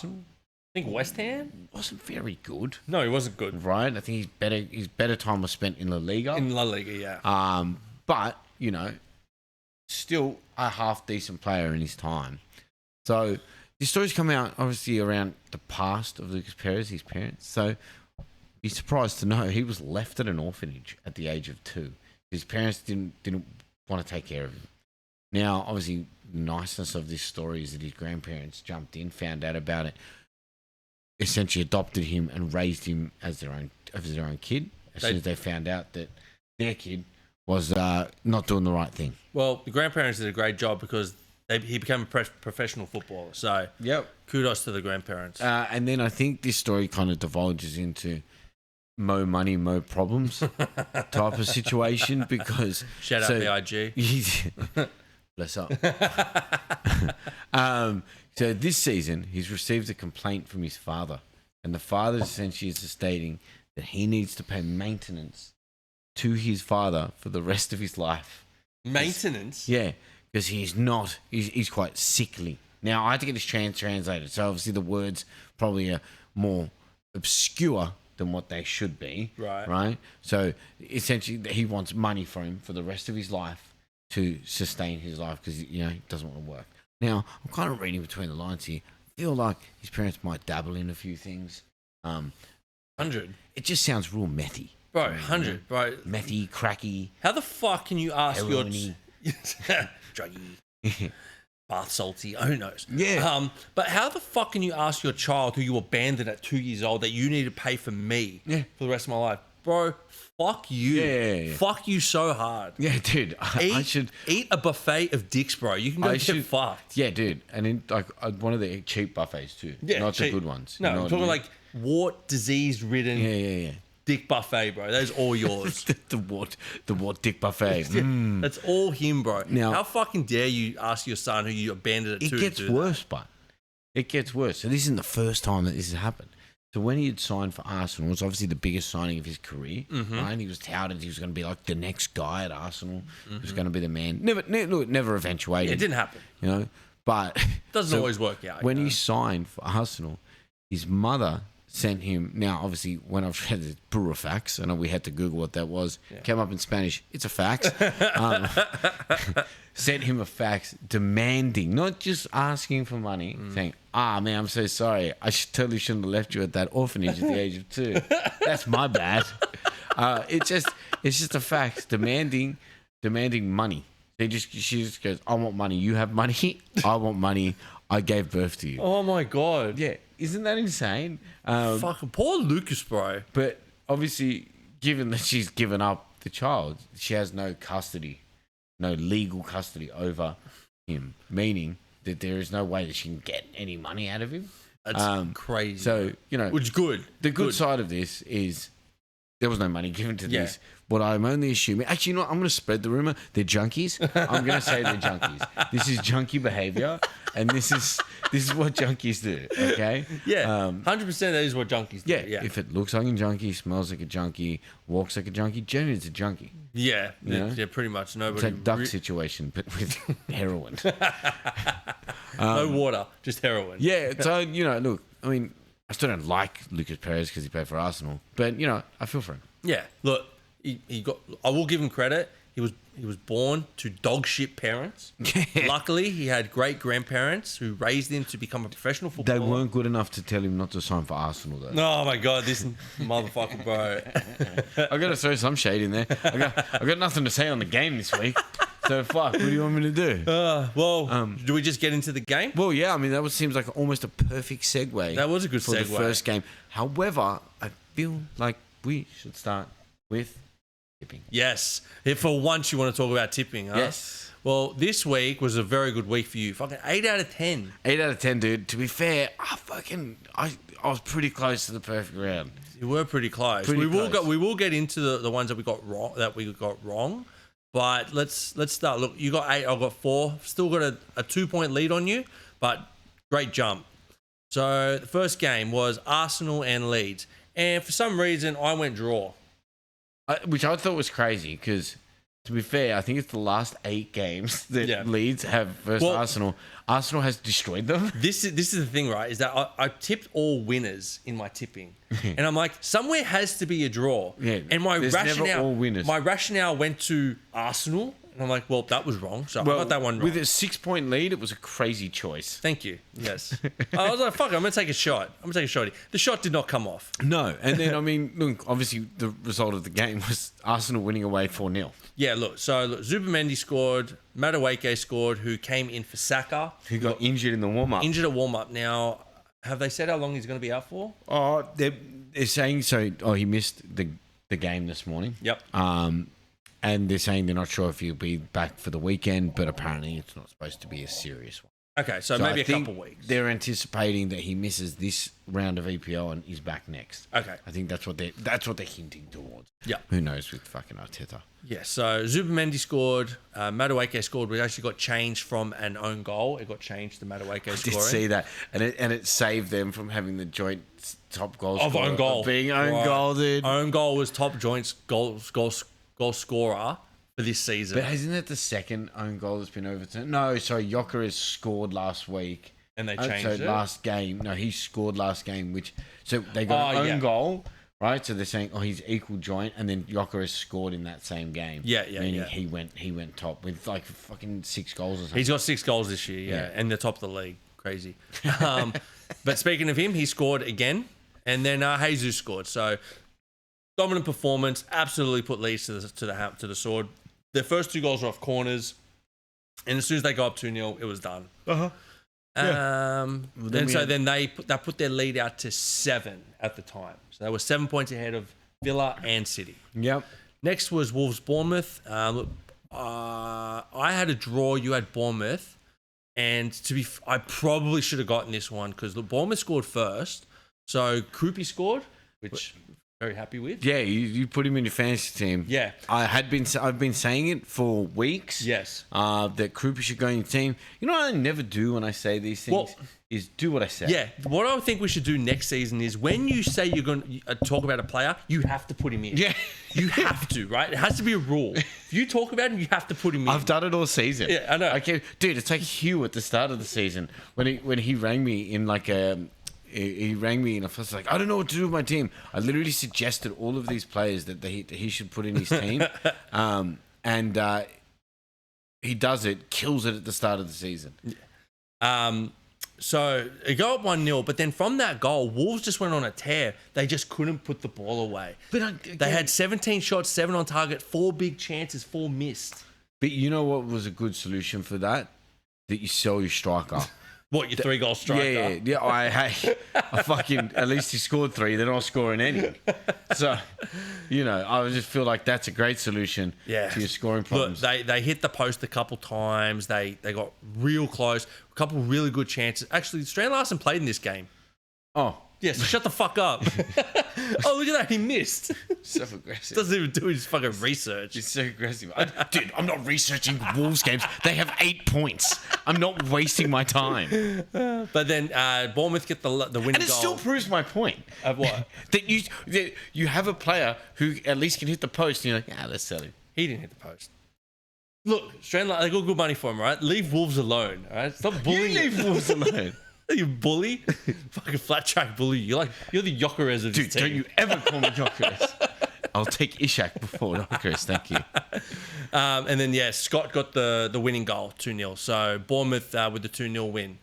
think West Ham? Wasn't very good. No, he wasn't good. Right? I think his better time was spent in La Liga. In La Liga, yeah. But, you know, still a half-decent player in his time. So, the stories come out, obviously, around the past of Lucas Perez, his parents. So, be surprised to know he was left at an orphanage at the age of 2. His parents didn't want to take care of him. Now, obviously, the niceness of this story is that his grandparents jumped in, found out about it, essentially adopted him and raised him as their own kid. Soon as they found out that their kid was not doing the right thing. Well, the grandparents did a great job because he became a professional footballer. So, kudos to the grandparents. And then I think this story kind of divulges into mo money, mo problems type of situation because... Shout out the IG. Bless up. So this season, he's received a complaint from his father. And the father essentially is stating that he needs to pay maintenance to his father for the rest of his life. Maintenance? Yeah, because he's quite sickly. Now, I had to get this translated. So obviously the words probably are more obscure than what they should be. Right? So essentially he wants money for him for the rest of his life to sustain his life because, you know, he doesn't want to work. Now, I'm kind of reading between the lines here. I feel like his parents might dabble in a few things. 100. It just sounds real methy. Bro, 100, bro. Methy, cracky. How the fuck can you ask heroin-y. Druggy. Bath salty, who knows? Yeah. But how the fuck can you ask your child who you abandoned at 2 years old that you need to pay for me for the rest of my life? Bro, fuck you. Yeah. Fuck you so hard. Yeah, dude. I should eat a buffet of dicks, bro. You can go get fucked. Yeah, dude. And in like one of the cheap buffets too. Yeah, not cheap. the good ones. No, You know I'm what talking I mean? like wart disease ridden. Yeah. Dick buffet, bro. That's all yours. the wart dick buffet. Mm. That's all him, bro. Now, how fucking dare you ask your son who you abandoned at 2 It gets worse, but it gets worse. So this isn't the first time that this has happened. So when he had signed for Arsenal, it was obviously the biggest signing of his career. Right? He was touted he was going to be like the next guy at Arsenal. He was going to be the man. Never eventuated. Yeah, it didn't happen. You know, but doesn't always work out. When he signed for Arsenal, his mother sent him. Now, obviously, when I've read the burofax, I know we had to Google what that was. Yeah. Came up in Spanish. It's a fax. sent him a fax demanding, not just asking for money, saying, man, I'm so sorry. I totally shouldn't have left you at that orphanage at the age of 2. That's my bad. It's just a fax demanding money. She just goes, I want money. You have money. I want money. I gave birth to you. Oh my God. Yeah. Isn't that insane? Fucking poor Lucas, bro. But obviously, given that she's given up the child, she has no legal custody over him, meaning that there is no way that she can get any money out of him. That's crazy. So, which is good. The good side of this is there was no money given to this. What I'm only assuming, actually, I'm going to spread the rumor. They're junkies. I'm going to say they're junkies. This is junkie behavior, and this is what junkies do. Okay. Yeah. 100%. That is what junkies do. Yeah. If it looks like a junkie, smells like a junkie, walks like a junkie, generally it's a junkie. Yeah. Yeah. Pretty much. Nobody. It's a duck situation, but with heroin. No water, just heroin. Yeah. So look, I mean, I still don't like Lucas Perez because he played for Arsenal, but I feel for him. Yeah. Look. He got. I will give him credit. He was born to dog shit parents. Luckily, he had great grandparents who raised him to become a professional footballer. They weren't good enough to tell him not to sign for Arsenal, though. Oh my God, this motherfucker, bro! I got to throw some shade in there. I got nothing to say on the game this week. So fuck. What do you want me to do? Do we just get into the game? Well, yeah. I mean, that seems like almost a perfect segue. That was a good for segue the first game. However, I feel like we should start with tipping. Yes. If for once you want to talk about tipping, huh? Yes. Well, this week was a very good week for you. Fucking 8 out of 10. 8 out of 10, dude. To be fair, I was pretty close to the perfect round. You were pretty close. We will get into the ones that we got wrong. But let's start. Look, you got 8, I got 4. Still got a 2-point lead on you, but great jump. So the first game was Arsenal and Leeds. And for some reason, I went draw. Which I thought was crazy because, to be fair, I think it's the last 8 games that Leeds have versus Arsenal. Arsenal has destroyed them. This is the thing, right? Is that I tipped all winners in my tipping, and I'm like, somewhere has to be a draw. Yeah, and my rationale, never all winners. My rationale went to Arsenal, and I'm like, well, that was wrong. So I got that one wrong. With a 6-point lead, it was a crazy choice. Thank you. Yes, I was like, fuck it, I'm gonna take a shot. The shot did not come off. No, and then I mean, look, obviously the result of the game was Arsenal winning away 4-0. Yeah, look, Zubimendi scored, Madueke scored, who came in for Saka. Who got injured in the warm-up. Injured at warm-up. Now, have they said how long he's going to be out for? Oh, they're saying so. Oh, he missed the game this morning. Yep. And they're saying they're not sure if he'll be back for the weekend, but apparently it's not supposed to be a serious one. Okay, so maybe a couple weeks. They're anticipating that he misses this round of EPL and he's back next. Okay, I think that's what they're hinting towards. Yeah, who knows with fucking Arteta. Yeah, so Zubimendi scored, Madueke scored. We actually got changed from an own goal. It got changed to Madueke scoring. I did see that, and it saved them from having the joint top goal of own goal, being own goal, dude. Own goal was top joint goal scorer for this season. But isn't it the second own goal that's been overturned? No, sorry, Gyökeres scored last week. And they changed it? Last game. No, he scored last game, so they got an own goal, right? So they're saying, he's equal joint, and then Gyökeres scored in that same game. Meaning he went top with like fucking 6 goals or something. He's got 6 goals this year, and they're top of the league. Crazy. But speaking of him, he scored again, and then Jesus scored. So dominant performance, absolutely put Leeds to the sword. Their first 2 goals were off corners, and as soon as they go up 2-0, it was done. Then they put their lead out to 7 at the time. So they were 7 points ahead of Villa and City. Yep. Next was Wolves Bournemouth. I had a draw. You had Bournemouth, and I probably should have gotten this one because Bournemouth scored first. So Krupi scored, which very happy with. Yeah, you put him in your fantasy team. Yeah, I've been saying it for weeks. Yes, that Krupi should go in your team. You know what I never do when I say these things is do what I say. Yeah, what I think we should do next season is when you say you're going to talk about a player, you have to put him in. Yeah, you have to, right? It has to be a rule. If you talk about him, you have to put him in. I've done it all season. Yeah, I know. Okay, dude, it's like Hugh at the start of the season when he rang me in like a. He rang me and I was like, I don't know what to do with my team. I literally suggested all of these players that he should put in his team. And he does it, kills it at the start of the season. So it go up 1-0, but then from that goal, Wolves just went on a tear. They just couldn't put the ball away. But They had 17 shots, 7 on target, 4 big chances, 4 missed. But you know what was a good solution for that? That you sell your striker. What, your 3-goal striker? Yeah. I fucking, at least he scored 3, they're not scoring any. So, I just feel like that's a great solution to your scoring problems. Look, they hit the post a couple times. They got real close. A couple really good chances. Actually, Strand Larson played in this game. Oh. Yeah, so shut the fuck up. Oh, look at that. He missed. So aggressive. Doesn't even do his fucking research. He's so aggressive. Dude, I'm not researching Wolves games. They have 8 points. I'm not wasting my time. But then Bournemouth get the winning goal. And it still proves my point. Of what? that you have a player who at least can hit the post, and you're like, let's sell him. He didn't hit the post. Look, Strand, they got good money for him, right? Leave Wolves alone, all right? Stop bullying. You leave Wolves alone. You bully, fucking flat track bully. You're the Jokeres of this team. Don't you ever call me Jokeres. I'll take Ishak before Jokeres. Thank you. And then Scott got the winning goal, 2-0. So Bournemouth with the 2-0 win.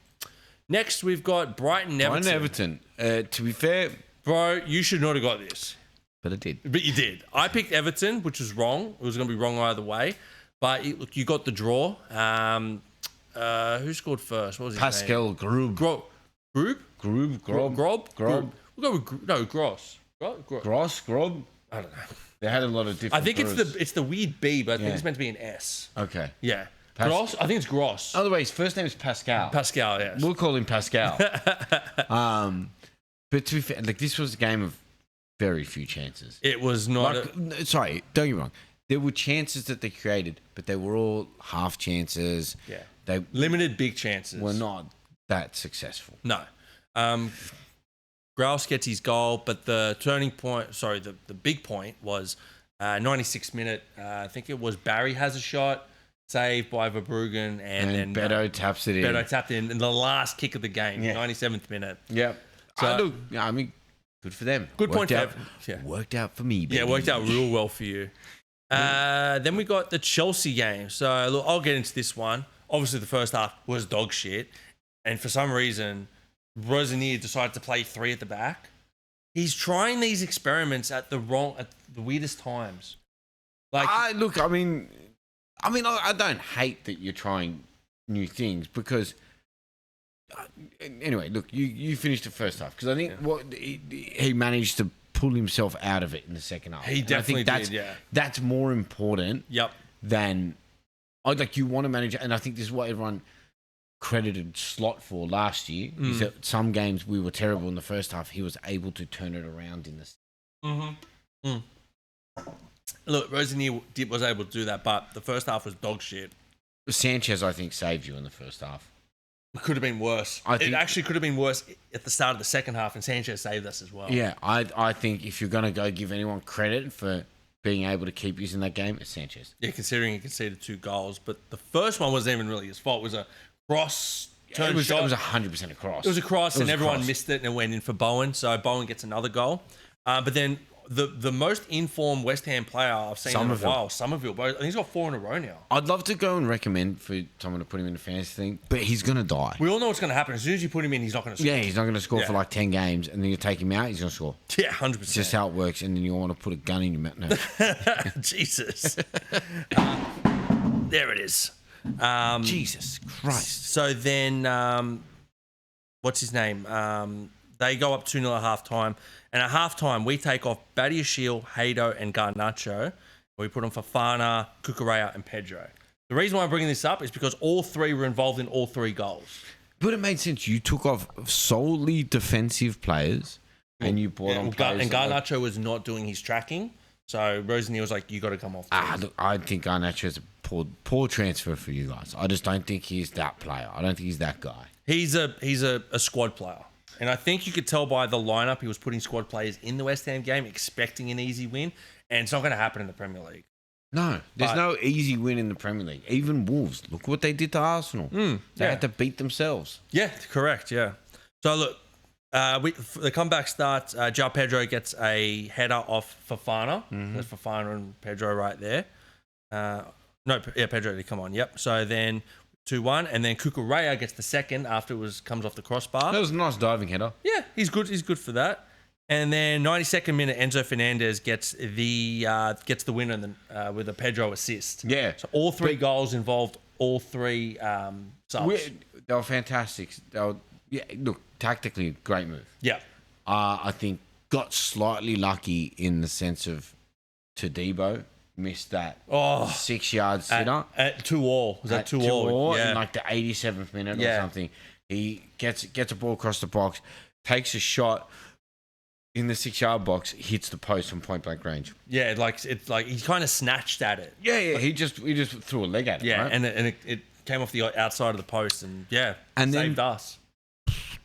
Next we've got Brighton Everton. To be fair, bro, you should not have got this, but I did. But you did. I picked Everton, which was wrong. It was going to be wrong either way. But look, you got the draw. Who scored first? What was his Pascal name? Grob. Grob? We'll go with Gross. Grob? I don't know. They had a lot of different. I think it's the weird B, but I think it's meant to be an S. Okay. Yeah. Gross? I think it's Gross. Oh, the way his first name is Pascal. Pascal, yes. We'll call him Pascal. But to be fair, this was a game of very few chances. It was not. Sorry, don't get me wrong. There were chances that they created, but they were all half chances. Yeah. They limited big chances. were not that successful. No. Grouse gets his goal, but the turning point, the big point was 96th minute. I think it was Barry has a shot, saved by Verbruggen, and then Beto taps it in. Beto tapped in the last kick of the game, 97th minute. Yep. So, good for them. Good point for Everton. Yeah. Worked out for me, baby. Yeah, it worked out real well for you. Then we got the Chelsea game. So, look, I'll get into this one. Obviously, the first half was dog shit. And for some reason, Rosenier decided to play 3 at the back. He's trying these experiments at the weirdest times. I don't hate that you're trying new things because... Anyway, look, you finished the first half because I think he managed to pull himself out of it in the second half. He definitely did, yeah. That's more important Yep. than... you want to manage it, and I think this is what everyone credited Slot for last year, is that some games we were terrible in the first half. He was able to turn it around in the second. Look, Rosenier was able to do that, but the first half was dog shit. Sanchez, I think, saved you in the first half. It could have been worse. It actually could have been worse at the start of the second half, and Sanchez saved us as well. Yeah, I think if you're going to go give anyone credit for being able to keep using that game, it's Sanchez. Yeah, considering he conceded 2 goals, but the first one wasn't even really his fault. It was a cross turn shot. It was 100% a cross. It was a cross, and everyone missed it, and it went in for Bowen. So Bowen gets another goal. But then the most informed West Ham player I've seen in a while, Somerville. I think he's got 4 in a row now. I'd love to go and recommend for someone to put him in the fantasy thing, but he's going to die. We all know what's going to happen. As soon as you put him in, he's not going to score. Yeah, he's not going to score for 10 games, and then you take him out, he's going to score. Yeah, 100%. It's just how it works, and then you want to put a gun in your mouth. No. Jesus. There it is. Jesus Christ. So then, what's his name? They go up 2-0 at halftime. And at halftime, we take off Badiashile, Haydo, and Garnacho. We put on Fofana, Cucurella, and Pedro. The reason why I'm bringing this up is because all 3 were involved in all 3 goals. But it made sense. You took off solely defensive players, and you brought on players. And Garnacho was not doing his tracking. So Rosenier was like, you got to come off. Look, I think Garnacho is a poor transfer for you guys. I just don't think he's that player. I don't think he's that guy. He's a squad player. And I think you could tell by the lineup, he was putting squad players in the West Ham game, expecting an easy win. And it's not going to happen in the Premier League. No, there's no easy win in the Premier League. Even Wolves, look what they did to Arsenal. They had to beat themselves. Yeah, correct, yeah. So look, the comeback starts. João Pedro gets a header off Fofana. There's Fofana and Pedro right there. No, yeah, Pedro did come on. Yep. So then 2-1, and then Cucurella gets the second after comes off the crossbar. That was a nice diving header. Yeah, he's good. He's good for that. And then 92nd minute, Enzo Fernandez gets the winner with a Pedro assist. Yeah. So all three goals involved all three subs. They were fantastic. Look, tactically, great move. Yeah. I think got slightly lucky in the sense of Todibo missed that 6-yard sitter. At 2-2. Was that 2-2? Yeah. In like the 87th minute or something. He gets a ball across the box, takes a shot in the 6-yard box, hits the post from point blank range. Yeah, it's like he kind of snatched at it. Yeah. He just threw a leg at it. Yeah, right? and it came off the outside of the post and saved us.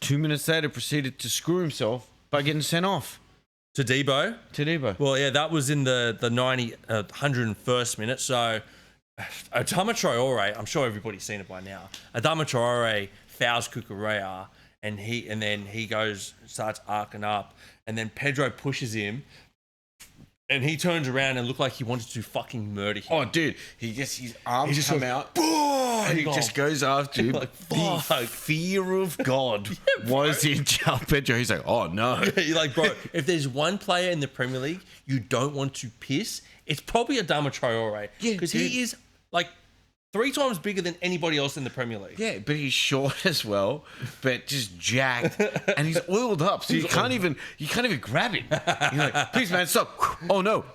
2 minutes later, proceeded to screw himself by getting sent off. Todibo. Well, yeah, that was in the 101st minute. So Adama Traore, I'm sure everybody's seen it by now. Adama Traore fouls Cucurella, and then he starts arcing up, and then Pedro pushes him, and he turns around and looked like he wanted to fucking murder him. Oh, dude, his arms come out, and he just goes after him. Like, the fuck. fear of God was in João Pedro. He's like, oh no. You're like, bro, if there's one player in the Premier League you don't want to piss, it's probably Adama Traore. Yeah, because he is like 3 times bigger than anybody else in the Premier League. Yeah, but he's short as well, but just jacked, and he's oiled up, so you can't even grab him. You're like, please, man, stop! Oh no!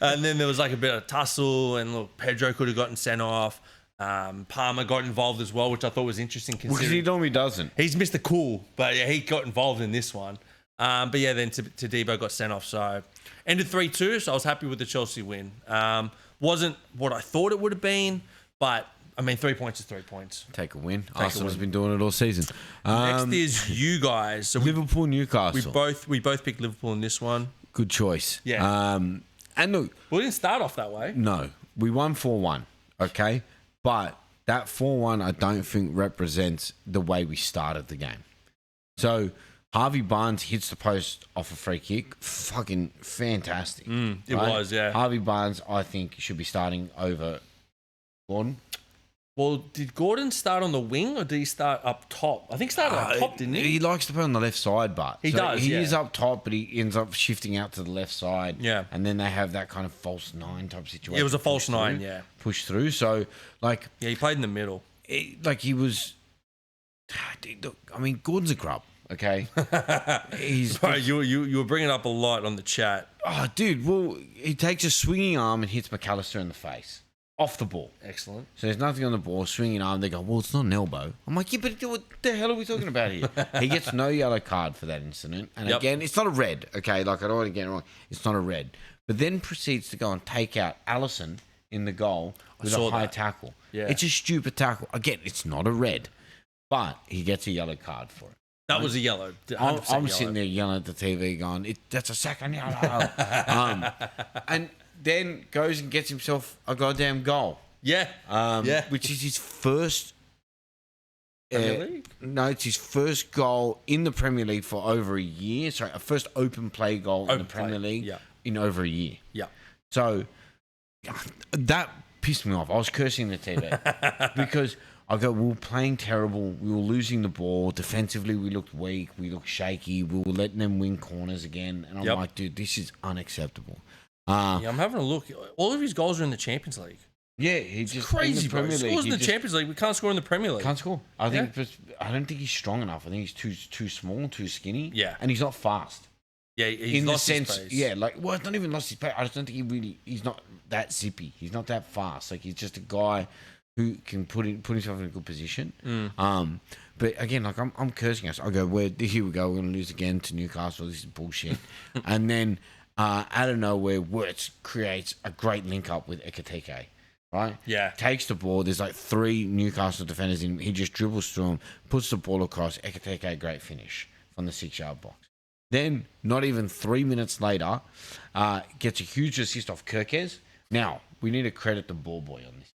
And then there was like a bit of tussle, and look, Pedro could have gotten sent off. Palmer got involved as well, which I thought was interesting. Because he normally doesn't. He's Mr. Cool, but yeah, he got involved in this one. But yeah, then Todibo got sent off, so ended 3-2. So I was happy with the Chelsea win. Wasn't what I thought it would have been, but I mean, 3 points is 3 points. Take a win. Arsenal's been doing it all season. Next is you guys. So Liverpool, Newcastle. We both picked Liverpool in this one. Good choice. Yeah. And look, we didn't start off that way. No, we won 4-1. Okay, but that 4-1 I don't think represents the way we started the game. So Harvey Barnes hits the post off a free kick. Fucking fantastic. It was, yeah. Harvey Barnes, I think, should be starting over Gordon. Well, did Gordon start on the wing or did he start up top? I think he started up top, didn't he? He likes to play on the left side, but he does. He is up top, but he ends up shifting out to the left side. Yeah. And then they have that kind of false 9 type situation. It was a false 9, yeah. Push through. So, like... Yeah, he played in the middle. He was... I mean, Gordon's a grub. Okay, Bro, you were bringing up a lot on the chat. Oh, dude. Well, he takes a swinging arm and hits McAllister in the face off the ball. Excellent. So there's nothing on the ball. Swinging arm. They go, well, it's not an elbow. I'm like, yeah, but what the hell are we talking about here? He gets no yellow card for that incident. And again, it's not a red. Okay, like I don't want to get it wrong. It's not a red. But then proceeds to go and take out Allison in the goal with a high tackle. Yeah, it's a stupid tackle. Again, it's not a red, but he gets a yellow card for it. That was a yellow. I'm sitting there yelling at the TV going, that's a second yellow. And then goes and gets himself a goddamn goal. Yeah. Which is his first... no, it's his first goal in the Premier League for over a year. Sorry, a first open play goal in the Premier League in over a year. Yeah. So that pissed me off. I was cursing the TV because... I go, we were playing terrible. We were losing the ball. Defensively, we looked weak. We looked shaky. We were letting them win corners again. And I'm like, dude, this is unacceptable. I'm having a look. All of his goals are in the Champions League. Yeah, he's just crazy, bro. He scores in the Champions League. We can't score in the Premier League. Can't score. I don't think he's strong enough. I think he's too small, too skinny. Yeah. And he's not fast. Yeah, he's lost his pace. Yeah, like, well, it's not even lost his pace. I just don't think he's not that zippy. He's not that fast. Like, he's just a guy who can put himself in a good position. But again, like I'm cursing us. I go, here we go. We're going to lose again to Newcastle. This is bullshit. And then out of nowhere, Wirtz creates a great link up with Ekitike, right? Yeah. Takes the ball. There's like 3 Newcastle defenders in. He just dribbles through them, puts the ball across. Ekitike, great finish from the 6-yard box. Then, not even 3 minutes later, gets a huge assist off Kirkes. Now, we need to credit the ball boy on this.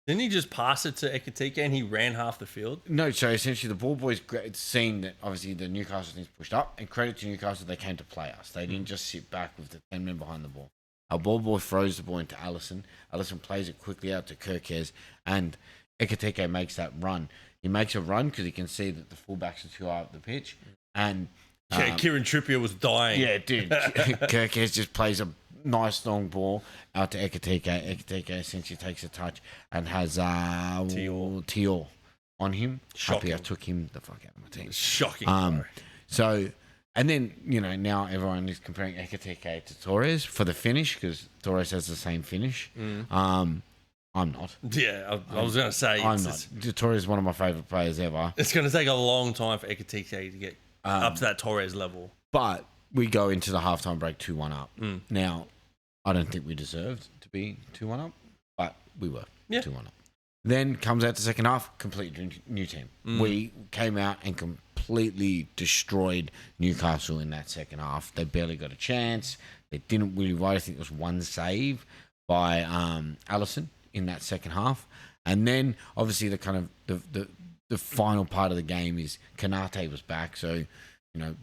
Didn't he just pass it to Ekitike and he ran half the field? No, so essentially the ball boys seen that obviously the Newcastle things pushed up, and credit to Newcastle, they came to play us. They didn't just sit back with the 10 men behind the ball. Our ball boy throws the ball into Allison. Allison plays it quickly out to Kirkes, and Ekatike makes that run. He makes a run because he can see that the fullbacks are too high up the pitch. And Kieran Trippier was dying. yeah, dude. Kirkes just plays a nice long ball out to Ekatike. Ekatike essentially takes a touch and has Tior on him. Shocking. Happy I took him the fuck out of my team. Shocking. So, and then, now everyone is comparing Ekatike to Torres for the finish because Torres has the same finish. I'm not. Yeah, I was going to say. I'm not. Torres is one of my favourite players ever. It's going to take a long time for Ekatike to get up to that Torres level. But we go into the halftime break 2-1 up. Now, I don't think we deserved to be 2-1 up, but we were 2-1 up. Then comes out the second half, completely new team. We came out and completely destroyed Newcastle in that second half. They barely got a chance. They didn't really right. I think it was one save by Allison in that second half. And then obviously the kind of the final part of the game is Kanate was back. So,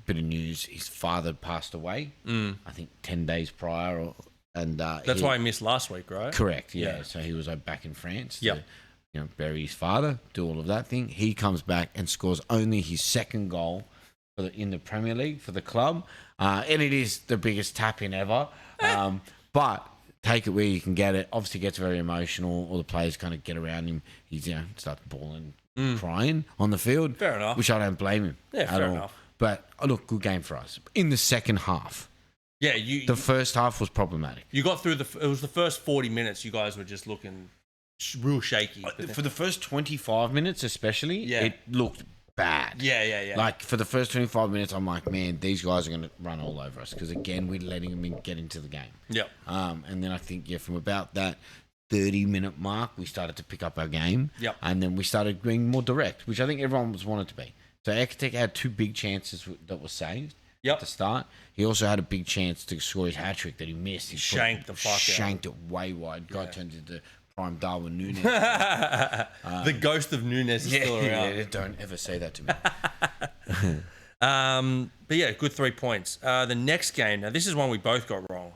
bit of news. His father passed away, I think 10 days prior. That's why he missed last week, right? Correct, yeah. So he was back in France to, Yep. Bury his father, do all of that thing. He comes back and scores only his second goal in the Premier League for the club. And it is the biggest tap-in ever. But take it where you can get it. Obviously gets very emotional. All the players kind of get around him. He's, starts bawling, crying on the field. Fair enough. Which I don't blame him Yeah, at fair all. enough. But, look, good game for us. In the second half. Yeah, the first half was problematic. You got through it was the first 40 minutes you guys were just looking real shaky. For the first 25 minutes especially, it looked bad. Yeah. Like, for the first 25 minutes, I'm like, man, these guys are going to run all over us because, again, we're letting them get into the game. Yep. And then I think, from about that 30-minute mark, we started to pick up our game. Yep. And then we started being more direct, which I think everyone was wanted to be. So Ekatike had 2 big chances that were saved. At the start. He also had a big chance to score his hat-trick that he missed. He shanked the fuck out. Shanked it way wide. Guy turned into prime Darwin Núñez. The ghost of Núñez is still around. Yeah, don't ever say that to me. But yeah, good 3 points. The next game, now this is one we both got wrong.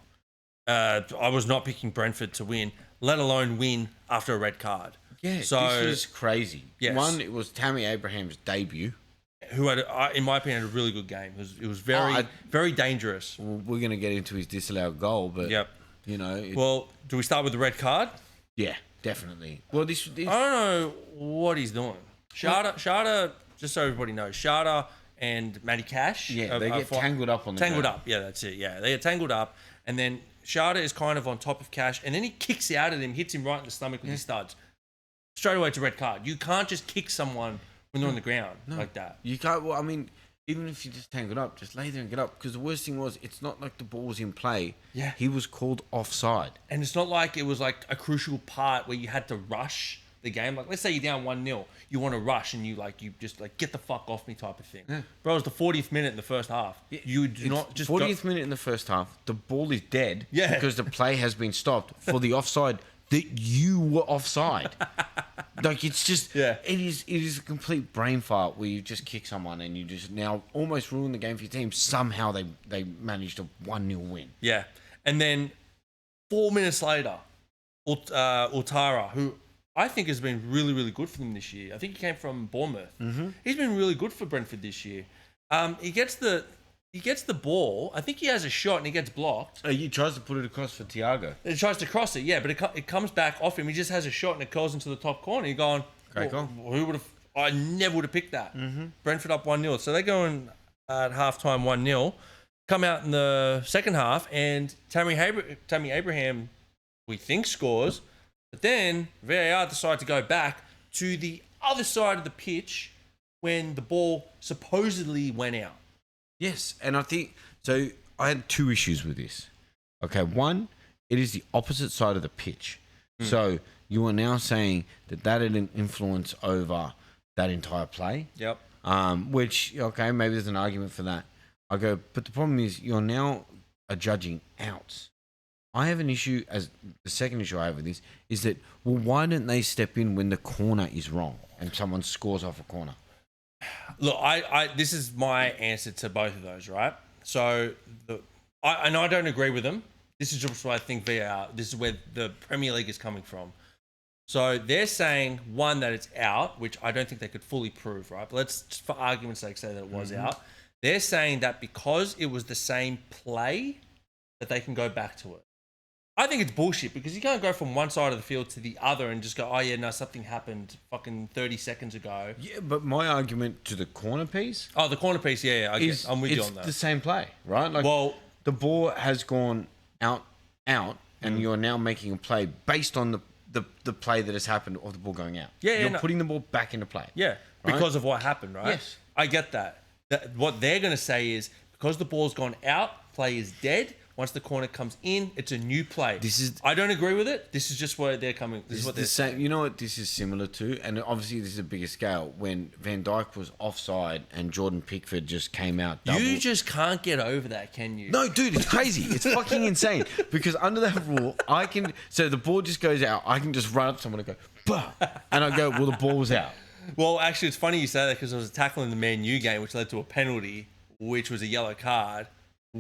I was not picking Brentford to win, let alone win after a red card. Yeah, so, this is crazy. Yes. One, it was Tammy Abraham's debut. Who had, in my opinion, had a really good game. It was very, very dangerous. We're going to get into his disallowed goal, but well, do we start with the red card? Yeah, definitely. Well, this I don't know what he's doing. Shada, just so everybody knows, Shada and Matty Cash. Yeah, they get tangled up on the tangled ground. up. Yeah, that's it. Yeah, they get tangled up, and then Shada is kind of on top of Cash, and then he kicks out at him, hits him right in the stomach with his studs. Straight away to red card. You can't just kick someone when they're on the ground like that. You can't. Well, I mean, even if you just tangled up, just lay there and get up. Because the worst thing was, it's not like the ball was in play. Yeah. He was called offside. And it's not like it was like a crucial part where you had to rush the game. Like, let's say you're down 1-0, you want to rush and you just get the fuck off me type of thing. Yeah. Bro, it was the 40th minute in the first half. You do not just 40th minute in the first half. The ball is dead. Yeah. Because the play has been stopped for the offside that you were offside. Like, it's just, it is a complete brain fart where you just kick someone and you just now almost ruin the game for your team. Somehow they managed a 1-0 win. Yeah. And then 4 minutes later, Utara, who I think has been really, really good for them this year. I think he came from Bournemouth. Mm-hmm. He's been really good for Brentford this year. He gets the ball. I think he has a shot and he gets blocked. He tries to put it across for Thiago. He tries to cross it, yeah, but it comes back off him. He just has a shot and it goes into the top corner. You're going, who would have? I never would have picked that. Mm-hmm. Brentford up 1-0. So they go in at halftime 1-0. Come out in the second half and Tammy Abraham, we think, scores. But then VAR decide to go back to the other side of the pitch when the ball supposedly went out. Yes, and I think so. I had 2 issues with this. Okay, one, it is the opposite side of the pitch. So you are now saying that had an influence over that entire play. Yep. Which, okay, maybe there's an argument for that. I go, but the problem is you're now judging outs. I have an issue, as the second issue I have with this, is that, well, why don't they step in when the corner is wrong and someone scores off a corner? Look, this is my answer to both of those, right? So, I don't agree with them. This is just what I think VAR. This is where the Premier League is coming from. So they're saying, one, that it's out, which I don't think they could fully prove, right? But let's, just for argument's sake, say that it was out. They're saying that because it was the same play, that they can go back to it. I think it's bullshit because you can't go from one side of the field to the other and just go, oh yeah, no, something happened fucking 30 seconds ago. Yeah, but my argument to the corner piece... Oh, the corner piece, yeah, I guess. I'm with you on that. It's the same play, right? Like, well, the ball has gone out, and you're now making a play based on the play that has happened of the ball going out. Yeah, You're putting the ball back into play. Yeah, right? Because of what happened, right? Yes. I get that. What they're going to say is, because the ball's gone out, play is dead. Once the corner comes in, it's a new play. I don't agree with it. This is just where they're coming. This is what they're saying. You know what this is similar to? And obviously this is a bigger scale. When Van Dijk was offside and Jordan Pickford just came out double. You just can't get over that, can you? No, dude, it's crazy. It's fucking insane. Because under that rule, so the ball just goes out. I can just run up to someone and go, bah! And I go, well, the ball was out. Well, actually, it's funny you say that because I was tackling the Man U game, which led to a penalty, which was a yellow card.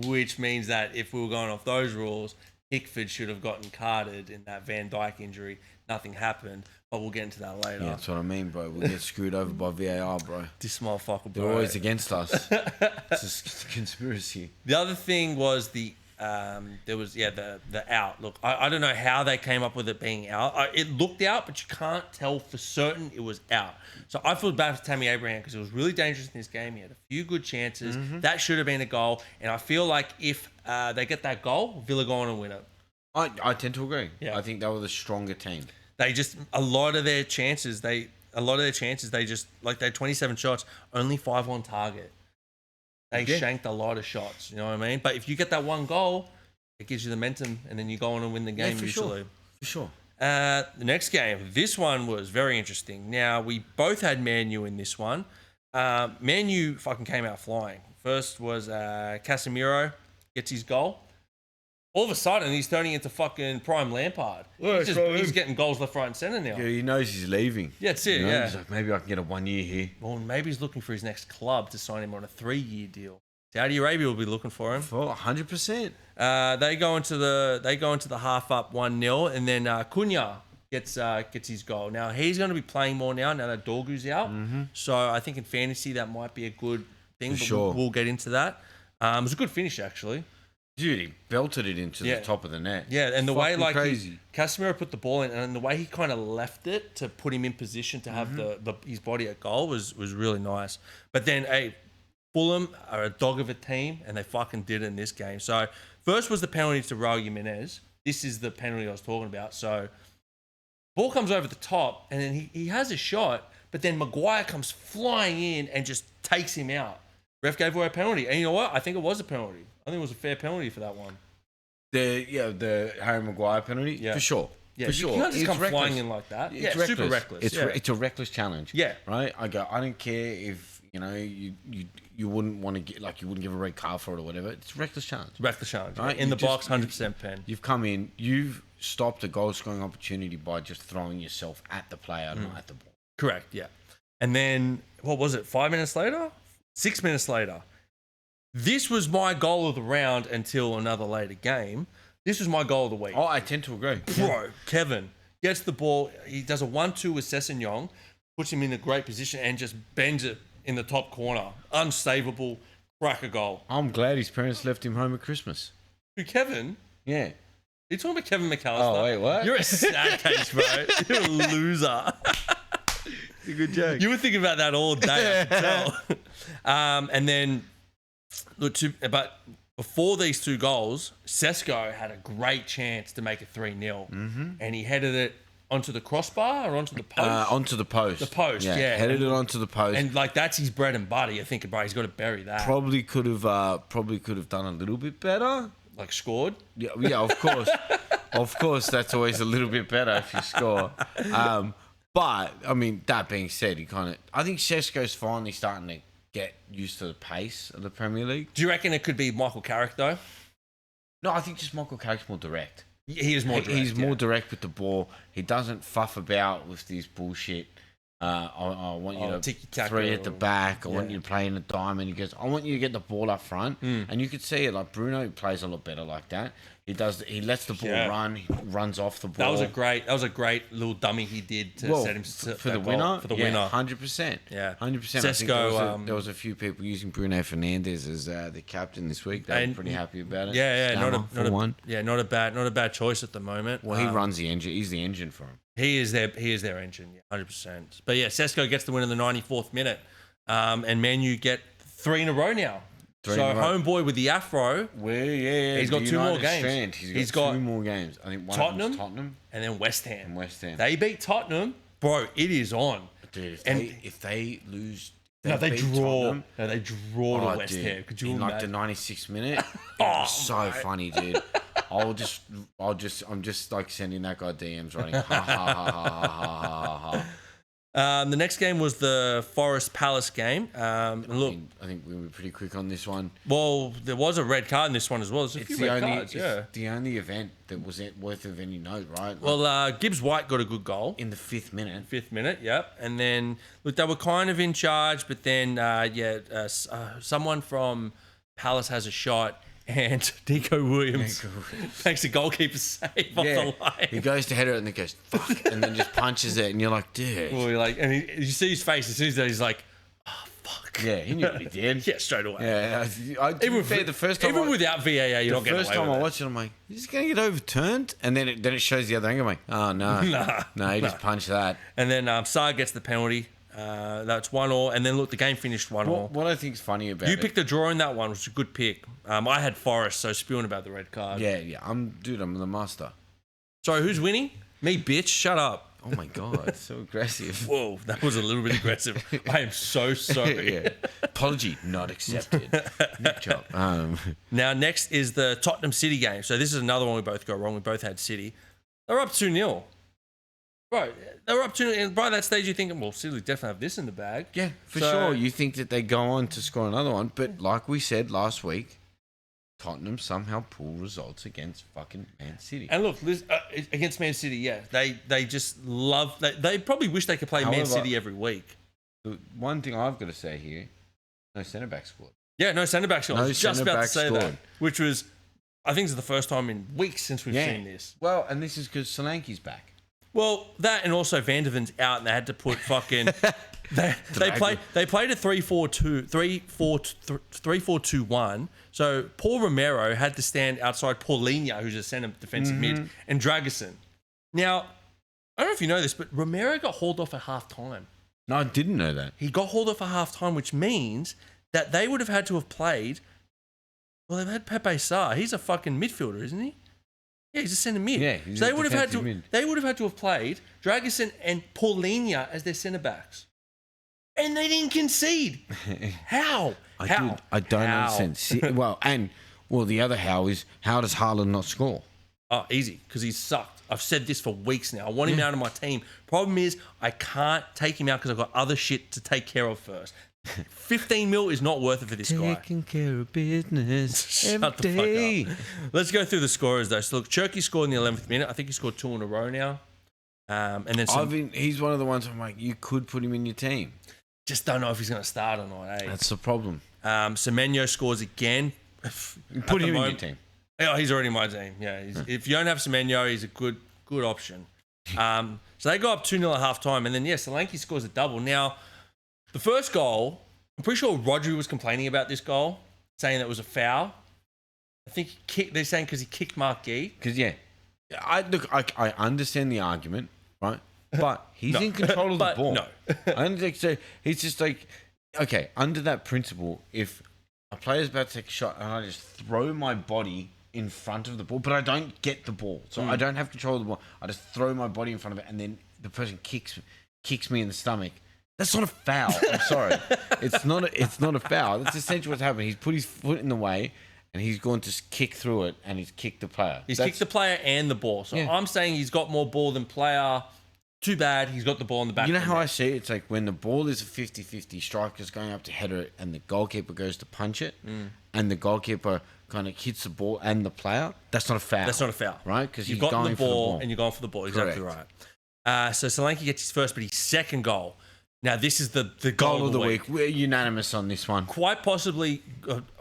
Which means that if we were going off those rules, Pickford should have gotten carded in that Van Dijk injury. Nothing happened, but we'll get into that later. Yeah, that's what I mean, bro. We'll get screwed over by VAR, bro. This motherfucker, bro. They're always against us. It's a conspiracy. The other thing was the out. Look, I don't know how they came up with it being out. It looked out, but you can't tell for certain it was out. So I feel bad for Tammy Abraham because it was really dangerous in this game. He had a few good chances. That should have been a goal. And I feel like if they get that goal, Villa go on and win it. I tend to agree. Yeah. I think they were the stronger team. They just, a lot of their chances, they just, like they had 27 shots, only 5 on target. They shanked a lot of shots, you know what I mean? But if you get that one goal, it gives you the momentum, and then you go on and win the game usually. For sure. The next game, this one was very interesting. Now, we both had Man U in this one. Man U fucking came out flying. First was Casemiro gets his goal. All of a sudden, he's turning into fucking prime Lampard. He's getting goals left, right, and centre now. Yeah, he knows he's leaving. Yeah, that's it, yeah. He's like, maybe I can get a 1 year here. Well, maybe he's looking for his next club to sign him on a 3-year deal. Saudi Arabia will be looking for him. For 100%. They go into the half up 1-0, and then Cunha gets his goal. Now he's going to be playing more now that Dorgu's out. So I think in fantasy that might be a good thing. For sure. We'll get into that. It was a good finish actually. Dude, he belted it into the top of the net. Yeah, and the way like crazy. Casemiro put the ball in, and the way he kind of left it to put him in position to have his body at goal was really nice. But then, Fulham are a dog of a team, and they fucking did it in this game. So first was the penalty to Raul Jimenez. This is the penalty I was talking about. So ball comes over the top, and then he has a shot, but then Maguire comes flying in and just takes him out. Ref gave away a penalty, and you know what? I think it was a penalty. I think it was a fair penalty for that one. The Harry Maguire penalty? Yeah. For sure. Yeah, for sure. You can't just come flying in like that. It's reckless. Super reckless. It's a reckless challenge. Yeah. Right? I don't care if, you wouldn't want to get, like, you wouldn't give a red card for it or whatever. It's a reckless challenge. Reckless challenge. Right? In the box, 100% pen. You've come in, you've stopped a goal scoring opportunity by just throwing yourself at the player, not at the ball. Correct, yeah. And then, what was it, 5 minutes later? 6 minutes later. This was my goal of the round until another later game. This was my goal of the week. Oh, I tend to agree. Bro, Kevin gets the ball. He does a 1-2 with Sessegnon, puts him in a great position and just bends it in the top corner. Unsavable, cracker goal. I'm glad his parents left him home at Christmas. Who, Kevin? Yeah. You talking about Kevin McAllister? Oh, wait, what? You're a sad case, bro. You're a loser. It's a good joke. You were thinking about that all day, I can tell. And then... Look, but before these 2 goals, Sesko had a great chance to make it 3-0. And he headed it onto the crossbar or onto the post? Onto the post. The post, yeah. Headed it onto the post. And like that's his bread and butter. You're thinking, bro, he's got to bury that. Probably could have done a little bit better. Like scored? Yeah, of course. Of course, that's always a little bit better if you score. But, I mean, that being said, I think Sesko's finally starting to get used to the pace of the Premier League. Do you reckon it could be Michael Carrick though? No, I think just Michael Carrick's more direct. He is more direct. He's more direct with the ball. He doesn't fuff about with these bullshit, I want you to tiki-taka three at the back. I want yeah. you to play in a diamond. He goes, I want you to get the ball up front. And you could see it. Like Bruno plays a lot better like that. He does. He lets the ball run. He runs off the ball. That was a great little dummy he did to set him for the winner. For the winner, 100%. Yeah, 100%. Sesko, There was a few people using Bruno Fernandes as the captain this week. They were pretty happy about it. Yeah, not a bad choice at the moment. Well, he runs the engine. He's the engine for him. He is their engine, 100%. But yeah, Sesko gets the win in the 94th minute, and Man U get 3 in a row now. Homeboy with the afro, he's got 2 more games. He's got 2 more games. I think one Tottenham, of them's Tottenham, and then West Ham. They beat Tottenham, bro. It is on. Dude, if they lose, they draw. Tottenham, They draw to West Ham. Could you imagine? Like the 96th minute? It was so funny, dude. I'm just like sending that guy DMs writing ha ha ha ha ha ha ha. The next game was the Forest Palace game. I think we were pretty quick on this one. Well, there was a red card in this one as well. It's the only event that was worth of any note, right? Well, Gibbs White got a good goal in the 5th minute. 5th minute, yep. And then they were kind of in charge, but then someone from Palace has a shot. And Nico Williams makes a goalkeeper save off the line. He goes to header it and then goes, fuck, and then just punches it. And you're like, dude. Well, you see his face as soon as that, he's like, oh, fuck. Yeah, he knew what he did. Yeah, straight away. Yeah, the first time. Even without VAR, you're not getting away with it. The first time I watched it, I'm like, is this going to get overturned? And then it shows the other angle. I'm like, oh, no. He just punched that. And then Sarr gets the penalty. That's 1-1, and then look, the game finished 1-1. What I think is funny about you picked a draw in that one, which was a good pick. I had Forest, so spewing about the red card. Yeah, I'm the master. Sorry, who's winning? Me, bitch. Shut up. Oh my god, so aggressive. Whoa, that was a little bit aggressive. I am so sorry. Apology not accepted. Neck job. Now, next is the Tottenham City game. So this is another one we both got wrong. We both had City. They're up 2-0. Bro, they were up 2-0, and by that stage you're thinking, well, City definitely have this in the bag. Yeah, for sure. You think that they go on to score another one, but like we said last week, Tottenham somehow pull results against fucking Man City. And look, against Man City, yeah, they just love. They probably wish they could play Man City every week. The one thing I've got to say here, no centre back squad. Yeah, no centre back squad. I was just about to say squad. that, which was, I think, it's the first time in weeks since we've seen this. Well, and this is because Solanke's back. Well, that and also Vanderven's out, and they had to put fucking. They played a 3-4-2-1. So Paul Romero had to stand outside Paulinho, who's a centre defensive mid, and Dragusin. Now, I don't know if you know this, but Romero got hauled off at half time. No, I didn't know that. He got hauled off at half time, which means that they would have had to have played. Well, they've had Pepe Sarr. He's a fucking midfielder, isn't he? Yeah, he's a centre mid. Yeah, so they would have had to. They would have had to have played Dragusin and Paulinho as their centre backs, and they didn't concede. How? I don't understand. The other how is, how does Haaland not score? Oh, easy, because he's sucked. I've said this for weeks now. I want him out of my team. Problem is, I can't take him out because I've got other shit to take care of first. 15 mil is not worth it for this guy. Taking care of business Shut the fuck up. Let's go through the scorers though. So look, Cherky scored in the 11th minute. I think he scored 2 in a row now. And then he's one of the ones I'm like, you could put him in your team. Just don't know if he's going to start or not. Eh? That's the problem. Semenyo scores again. Put him in your team. Oh, he's already in my team. Yeah, if you don't have Semenyo, he's a good option. So they go up 2-0 at half time, and then Solanke scores a double. Now, the first goal, I'm pretty sure Rodri was complaining about this goal, saying that it was a foul. I think they're saying because he kicked Mark Gee. Because I understand the argument, right? But he's in control of the ball. No, so he's just like, okay, under that principle, if a player's about to take a shot and I just throw my body in front of the ball, but I don't get the ball, so I don't have control of the ball. I just throw my body in front of it, and then the person kicks me in the stomach. That's not a foul. I'm sorry. It's not a foul. That's essentially what's happened. He's put his foot in the way, and he's going to kick through it, and he's kicked the player. He's kicked the player and the ball. So I'm saying he's got more ball than player. Too bad he's got the ball in the back. You know how I see it? It's like when the ball is a 50-50, striker's going up to header it, and the goalkeeper goes to punch it, and the goalkeeper kind of hits the ball and the player. That's not a foul. That's not a foul. Right? Because you've got the ball and you're going for the ball. Exactly right. So Solanke gets his first, but his second goal. Now, this is the Goal of the week. We're unanimous on this one. Quite possibly,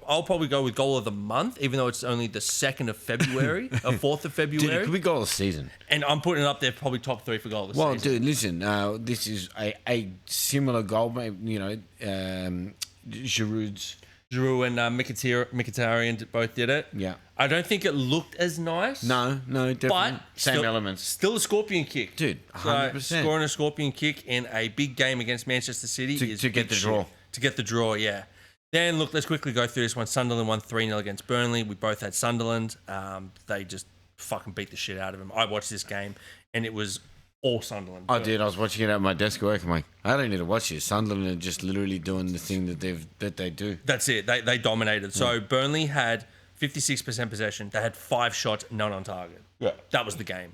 I'll probably go with goal of the month, even though it's only the 2nd of February, or 4th of February. Dude, it could be goal of the season. And I'm putting it up there probably top 3 for goal of the season. Well, dude, listen, this is a similar goal. You know, Giroud's. Giroud and Mkhitaryan both did it. Yeah. I don't think it looked as nice. No, definitely. But Same elements. Still a scorpion kick. Dude, 100%. So scoring a scorpion kick in a big game against Manchester City is to get the draw. Shit. To get the draw, yeah. Then, look, let's quickly go through this one. Sunderland won 3-0 against Burnley. We both had Sunderland. They just fucking beat the shit out of them. I watched this game, and it was all Sunderland. Oh, dude, I was watching it at my desk at work. I'm like, I don't need to watch this. Sunderland are just literally doing the thing that they do. That's it. They dominated. So Burnley had 56% possession. They had 5 shots, none on target. Yeah. That was the game.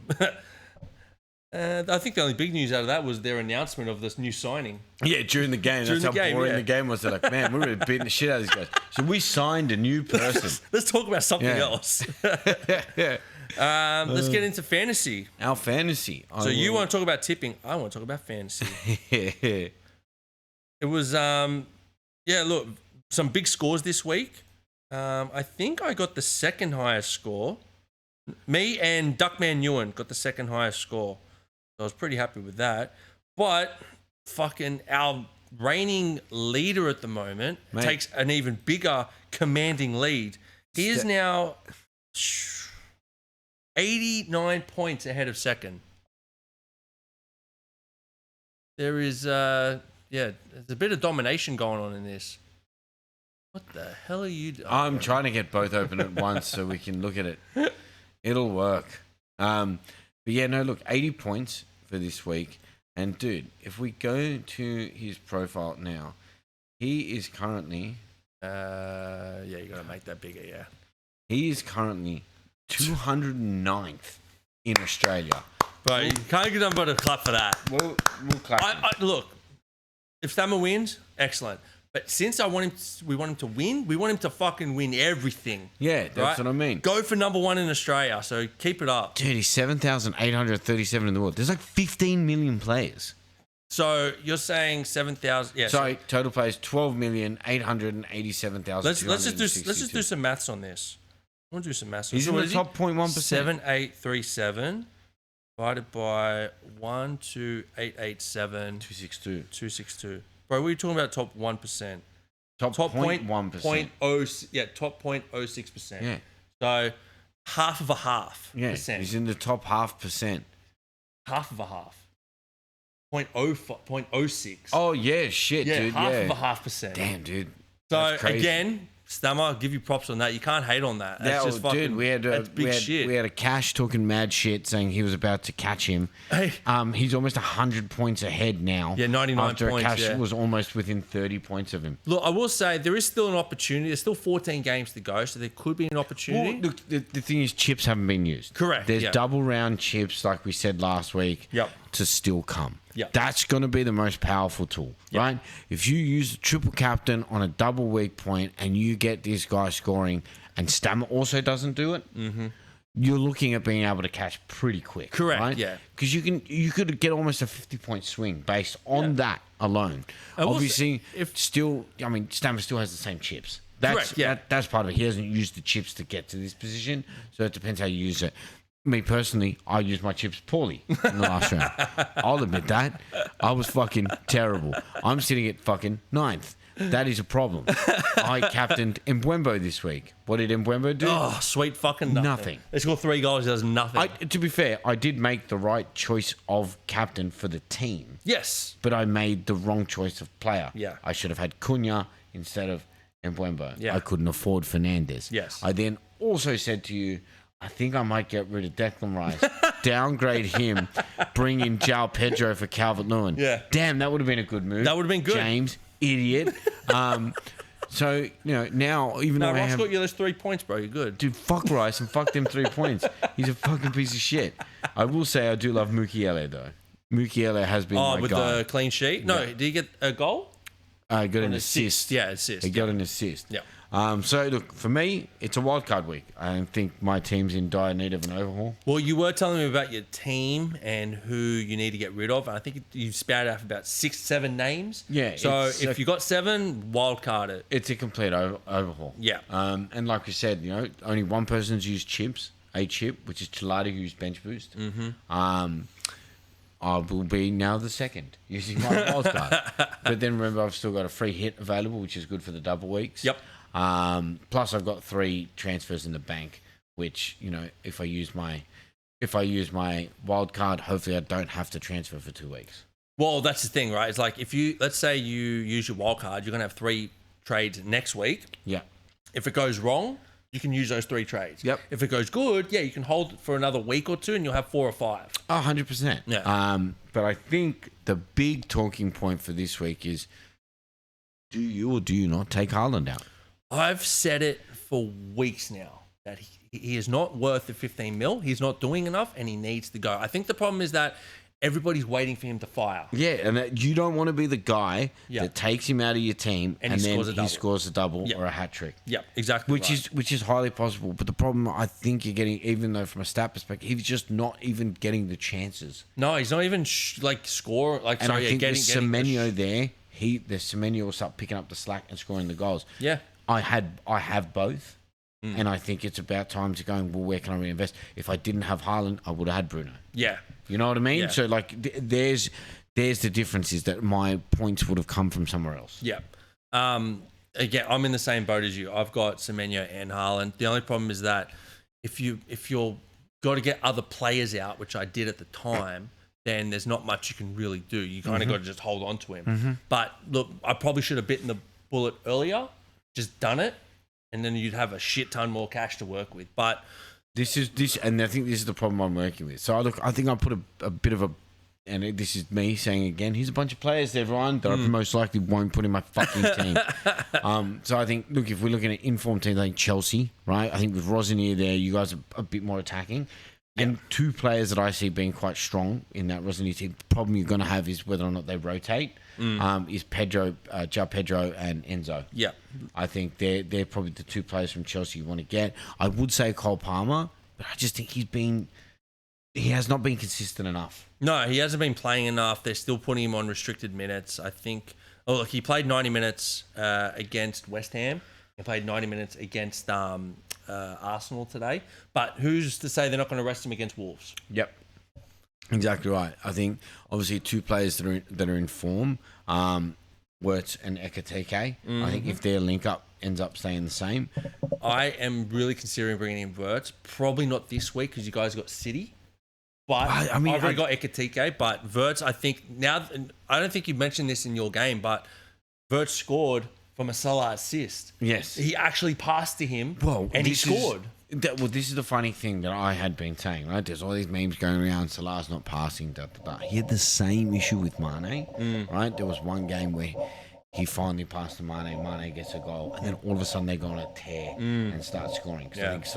I think the only big news out of that was their announcement of this new signing. Yeah, during the game. That's how boring the game was. They're like, man, we were beating the shit out of these guys. So we signed a new person. Let's talk about something else. Yeah. Let's get into fantasy. Our fantasy. So you want to talk about tipping? I want to talk about fantasy. It was, look, some big scores this week. I think I got the second highest score. Me and Duckman Ewan got the second highest score. So I was pretty happy with that. But fucking our reigning leader at the moment takes an even bigger commanding lead. He is now 89 points ahead of second. There is, there's a bit of domination going on in this. What the hell are you doing? I'm trying to get both open at once so we can look at it. It'll work. But yeah, no, look, 80 points for this week. And dude, if we go to his profile now, he is currently... you got to make that bigger, yeah. He is currently 209th in Australia. But you can't get them but a clap for that. We'll clap. Look, if Stammer wins, excellent. But since we want him to win, we want him to fucking win everything. Yeah, that's what I mean. Go for number 1 in Australia, so keep it up. Dude, he's 7,837 in the world. There's like 15 million players. So you're saying 7,000? Yeah. Sorry, total players 12,887,000. Let's just do some maths on this. I want to do some maths. He's in the top 0.1%. 7,837 divided by 1,2,887. 262. Bro, what are you talking about? Top 1%. Top 0.1%. Top 0.06%. Yeah. So half of a half. Yeah. Percent. He's in the top 0.5%. Half of a half. 0.06. Oh yeah, shit, dude. Half yeah. of a half percent. Damn, dude. So again, Stammer, I'll give you props on that. You can't hate on that. That's just fucking, dude, we had a Cash talking mad shit saying he was about to catch him. Hey. He's almost 100 points ahead now. Yeah, 99 after points. Cash was almost within 30 points of him. Look, I will say there is still an opportunity. There's still 14 games to go, so there could be an opportunity. Well, look, the thing is, chips haven't been used. Correct. There's double round chips, like we said last week, to still come. Yep. That's going to be the most powerful tool, right? If you use the triple captain on a double weak point and you get this guy scoring and Stammer also doesn't do it, you're looking at being able to catch pretty quick. Correct, right? yeah. Because you could get almost a 50-point swing based on that alone. Obviously, Stammer still has the same chips. That's part of it. He hasn't used the chips to get to this position, so it depends how you use it. Me personally, I used my chips poorly in the last round. I'll admit that. I was fucking terrible. I'm sitting at fucking 9th. That is a problem. I captained Mbwembo this week. What did Mbwembo do? Oh, sweet fucking nothing. They scored 3 goals. He does nothing. To be fair, I did make the right choice of captain for the team. Yes. But I made the wrong choice of player. Yeah. I should have had Cunha instead of Mbwembo. Yeah. I couldn't afford Fernandes. Yes. I then also said to you, I think I might get rid of Declan Rice, downgrade him, bring in João Pedro for Calvert-Lewin. Yeah. Damn, that would have been a good move. That would have been good. James, idiot. So, now, even though Rice got you those 3 points, bro. You're good. Dude, fuck Rice and fuck them 3 points. He's a fucking piece of shit. I will say I do love Mukiele, though. Mukiele has been my with guy. the clean sheet? No, did he get a goal? Got an assist. Yeah, assist. He got an assist. Yeah. So, look, for me, it's a wild card week. I don't think my team's in dire need of an overhaul. Well, you were telling me about your team and who you need to get rid of. And I think you spouted out about 6-7 names. Yeah. So if you got 7, wild card it. It's a complete overhaul. Yeah. And like we said, only one person's used a chip, which is Chilati, who's bench boost. I will be now the second using my wild card. But then remember, I've still got a free hit available, which is good for the double weeks. Yep. Plus, I've got 3 transfers in the bank, which if I use my wild card, hopefully I don't have to transfer for 2 weeks. Well, that's the thing, right? It's like let's say you use your wild card, you're gonna have 3 trades next week. Yeah. If it goes wrong, you can use those 3 trades. Yep. If it goes good, yeah, you can hold it for another week or 2 and you'll have 4 or 5. 100%. Yeah. But I think the big talking point for this week is, do you or do you not take Haaland out? I've said it for weeks now that he is not worth the 15 mil. He's not doing enough and he needs to go. I think the problem is that everybody's waiting for him to fire. Yeah, and that you don't want to be the guy Yeah. that takes him out of your team And and he then scores a double. he scores a double Yeah. or a hat trick. Yeah, exactly. Which is highly possible. But the problem I think you're getting, even though from a stat perspective, he's just not even getting the chances. No, he's not even score. And I think getting Semenyo there, the Semenyo will start picking up the slack and scoring the goals. Yeah. I have both. And I think it's about time to going, well, where can I reinvest? If I didn't have Haaland, I would have had Bruno. Yeah. You know what I mean? Yeah. So, there's the difference is that my points would have come from somewhere else. Yeah. Again, I'm in the same boat as you. I've got Semenyo and Haaland. The only problem is that if you're got to get other players out, which I did at the time, then there's not much you can really do. You kind of got to just hold on to him. But look, I probably should have bitten the bullet earlier, just done it, and then you'd have a shit ton more cash to work with. But This, and I think this is the problem I'm working with. So I think I put a bit of a, and this is me saying again, here's a bunch of players, everyone, that I most likely won't put in my fucking team. So I think, look, if we're looking at informed teams, I think Chelsea, right? I think with Rosenier there, you guys are a bit more attacking. And 2 players that I see being quite strong in that Rosenier team, the problem you're going to have is whether or not they rotate. Is Pedro, João Pedro and Enzo. yeah, I think they're probably the 2 players from Chelsea you want to get. I would say Cole Palmer, but I just think he has not been consistent enough. no, he hasn't been playing enough. They're still putting him on restricted minutes. I think. Oh, look, he played 90 minutes against West Ham. He played 90 minutes against Arsenal today. But who's to say they're not going to rest him against Wolves? Yep. Exactly right. I think obviously 2 players that are in form, Wirtz and Ekatike. I think if their link up ends up staying the same, I am really considering bringing in Wirtz. Probably not this week because you guys got City. But I mean, I've already got Ekatike. But Wirtz, I think now, I don't think you mentioned this in your game, but Wirtz scored from a Salah assist. yes, He actually passed to him and he this scored. This is the funny thing that I had been saying, right? There's all these memes going around, Salah's not passing, He had the same issue with Mane, right? There was one game where he finally passed to Mane gets a goal, and then all of a sudden they go on a tear and start scoring. Because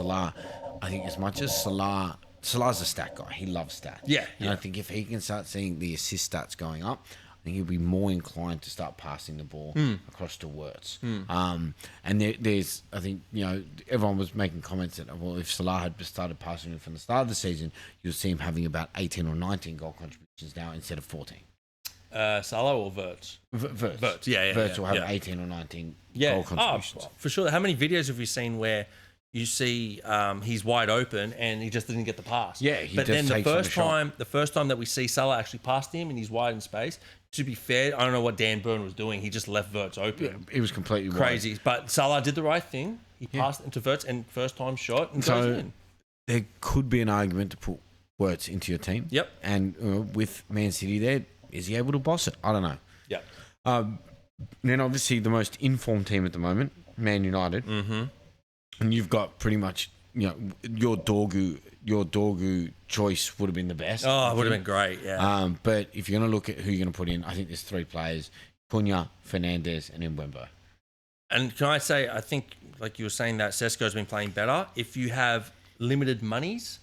I think as much as Salah's a stat guy, he loves stats. Yeah, And I think if he can start seeing the assist stats going up, I think he'll be more inclined to start passing the ball across to Wirtz. And there's, I think, everyone was making comments that, well, if Salah had started passing him from the start of the season, you'll see him having about 18 or 19 goal contributions now instead of 14. Salah or Wirtz? Wirtz. Yeah. Wirtz will have 18 or 19 goal contributions. For sure. How many videos have we seen where you see he's wide open and he just didn't get the pass? Yeah, he but just then takes on the shot. the first time that we see Salah actually pass him and he's wide in space, to be fair, I don't know what Dan Burn was doing. He just left Wirtz open. It was completely Crazy. wide. But Salah did the right thing. He passed into Wirtz and first time shot and goes in. There could be an argument to put Wirtz into your team. Yep. And with Man City there, is he able to boss it? I don't know. Yep. Then obviously the most informed team at the moment, Man United. Mm-hmm. And you've got pretty much, your Dorgu choice would have been the best. Oh, it would have been great, yeah. But if you're going to look at who you're going to put in, I think there's 3 players, Cunha, Fernandes, and Mbemba. And can I say, I think, like you were saying, that Sesko's been playing better. If you have limited monies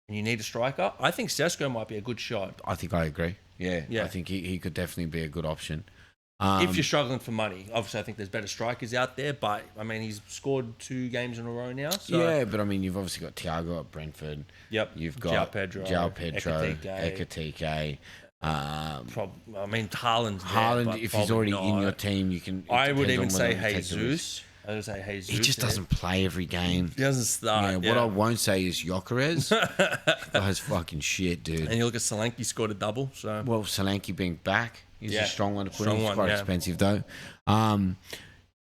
and you need a striker, I think Sesko might be a good shot. I think I agree. Yeah. Yeah. I think he could definitely be a good option. If you're struggling for money, obviously I think there's better strikers out there, but I mean he's scored 2 games in a row now. So. Yeah, but I mean you've obviously got Thiago at Brentford. Yep. You've got João Pedro, Ekitike. I mean Haaland's there, Haaland, but if he's already not. in your team, you can. I would even say Jesus. Jesus. I would say Jesus. He just doesn't play every game. He doesn't start. Yeah, what I won't say is Gyökeres. Guy's fucking shit, dude. And you look at Solanke, scored a double. So well, Solanke being back is a strong one to put in. It's quite expensive though. And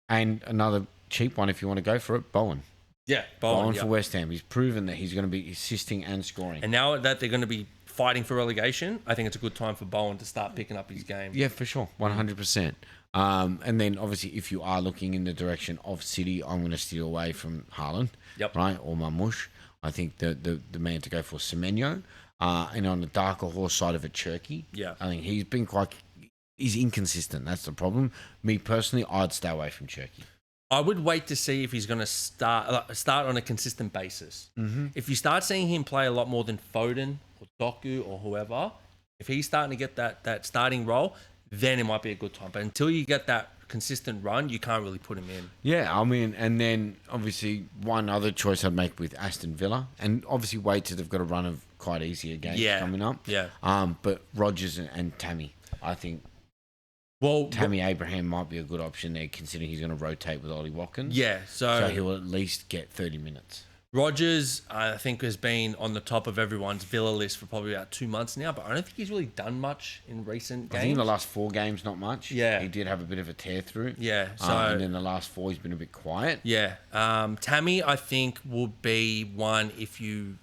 another cheap one if you want to go for it, Bowen. Yeah, Bowen for West Ham. He's proven that he's going to be assisting and scoring. And now that they're going to be fighting for relegation, I think it's a good time for Bowen to start picking up his game. Yeah, for sure, 100%. And then obviously, if you are looking in the direction of City, I'm going to steer away from Haaland, right, or Marmoush. I think the man to go for Semenyo, and on the darker horse side of it, Cherky. Yeah, I think he's inconsistent. That's the problem. Me personally, I'd stay away from Cherky. I would wait to see if he's going to start on a consistent basis. Mm-hmm. If you start seeing him play a lot more than Foden or Doku or whoever, if he's starting to get that starting role, then it might be a good time. But until you get that consistent run, you can't really put him in. Yeah, I mean, and then obviously one other choice I'd make with Aston Villa, and obviously wait till they've got a run of quite easier games coming up. Yeah. But Rodgers and Tammy, I think. Well, Tammy Abraham might be a good option there, considering he's going to rotate with Ollie Watkins. Yeah, so he'll at least get 30 minutes. Rodgers, I think, has been on the top of everyone's Villa list for probably about 2 months now, but I don't think he's really done much in recent games. I think in the last 4 games, not much. Yeah. He did have a bit of a tear through. Yeah. So, and then the last 4, he's been a bit quiet. Yeah. Tammy, I think, will be one if you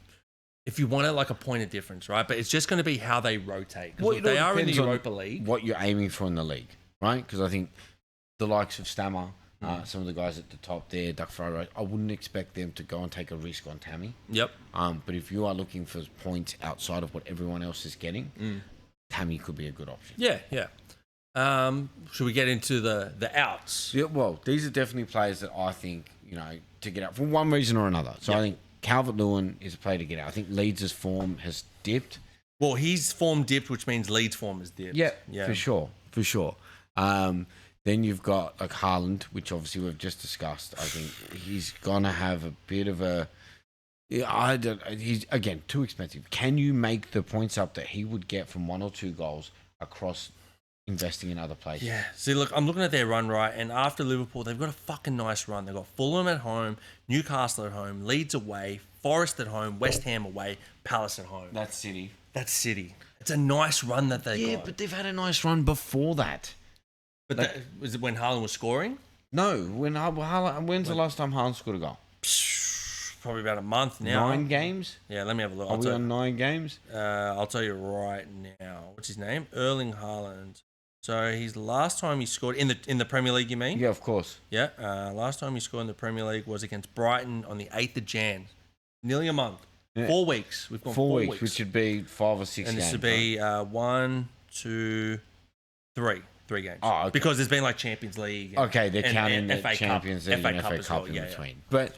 want it like a point of difference, right? But it's just going to be how they rotate. Well, they are in the Europa League. What you're aiming for in the league, right? Because I think the likes of Stammer, some of the guys at the top there, Duck Fry, I wouldn't expect them to go and take a risk on Tammy. Yep. But if you are looking for points outside of what everyone else is getting, Tammy could be a good option. Yeah, yeah. Should we get into the outs? Yeah, well, these are definitely players that I think, to get out for one reason or another. So I think Calvert-Lewin is a player to get out. I think Leeds' form has dipped. Well, his form dipped, which means Leeds' form has dipped. Yeah, for sure. Then you've got like Haaland, which obviously we've just discussed. I think he's gonna have a bit of a. He's again too expensive. Can you make the points up that he would get from 1 or 2 goals across investing in other places? Yeah. See, look, I'm looking at their run, right, and after Liverpool, they've got a fucking nice run. They've got Fulham at home, Newcastle at home, Leeds away, Forest at home, West Ham away, Palace at home. That's City. It's a nice run that they got. Yeah, but they've had a nice run before that. But was it when Haaland was scoring? No. When's the last time Haaland scored a goal? Probably about a month now. 9 games? Yeah, let me have a look. Are we on 9 games? I'll tell you right now. What's his name? Erling Haaland. So his last time he scored in the Premier League, you mean? Yeah, of course. Yeah. Last time he scored in the Premier League was against Brighton on the 8th of Jan. Nearly a month. Yeah. 4 weeks. We've gone 4 weeks. Which would be 5 or 6 games. And this would be 1, 2, 3. 3 games. Oh, okay. Because there's been like Champions League. Okay, they're counting the FA Champions League and FA Cup in between. But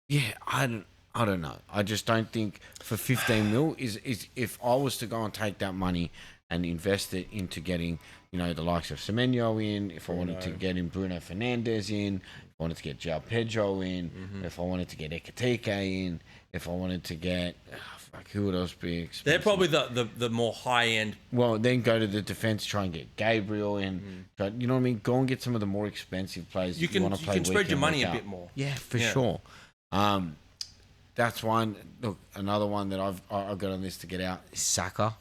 yeah, I don't know. I just don't think for 15 mil is if I was to go and take that money and invest it into getting, the likes of Semenyo in, if I wanted to get in Bruno Fernandes in, if I wanted to get João Pedro in, if I wanted to get Ekitike in, if I wanted to get who would else be expensive? They're probably the more high end. Well, then go to the defense, try and get Gabriel in. You know what I mean? Go and get some of the more expensive players. You can spread your money a bit more. Yeah, for sure. That's one. Look, another one that I've got on this to get out is Saka.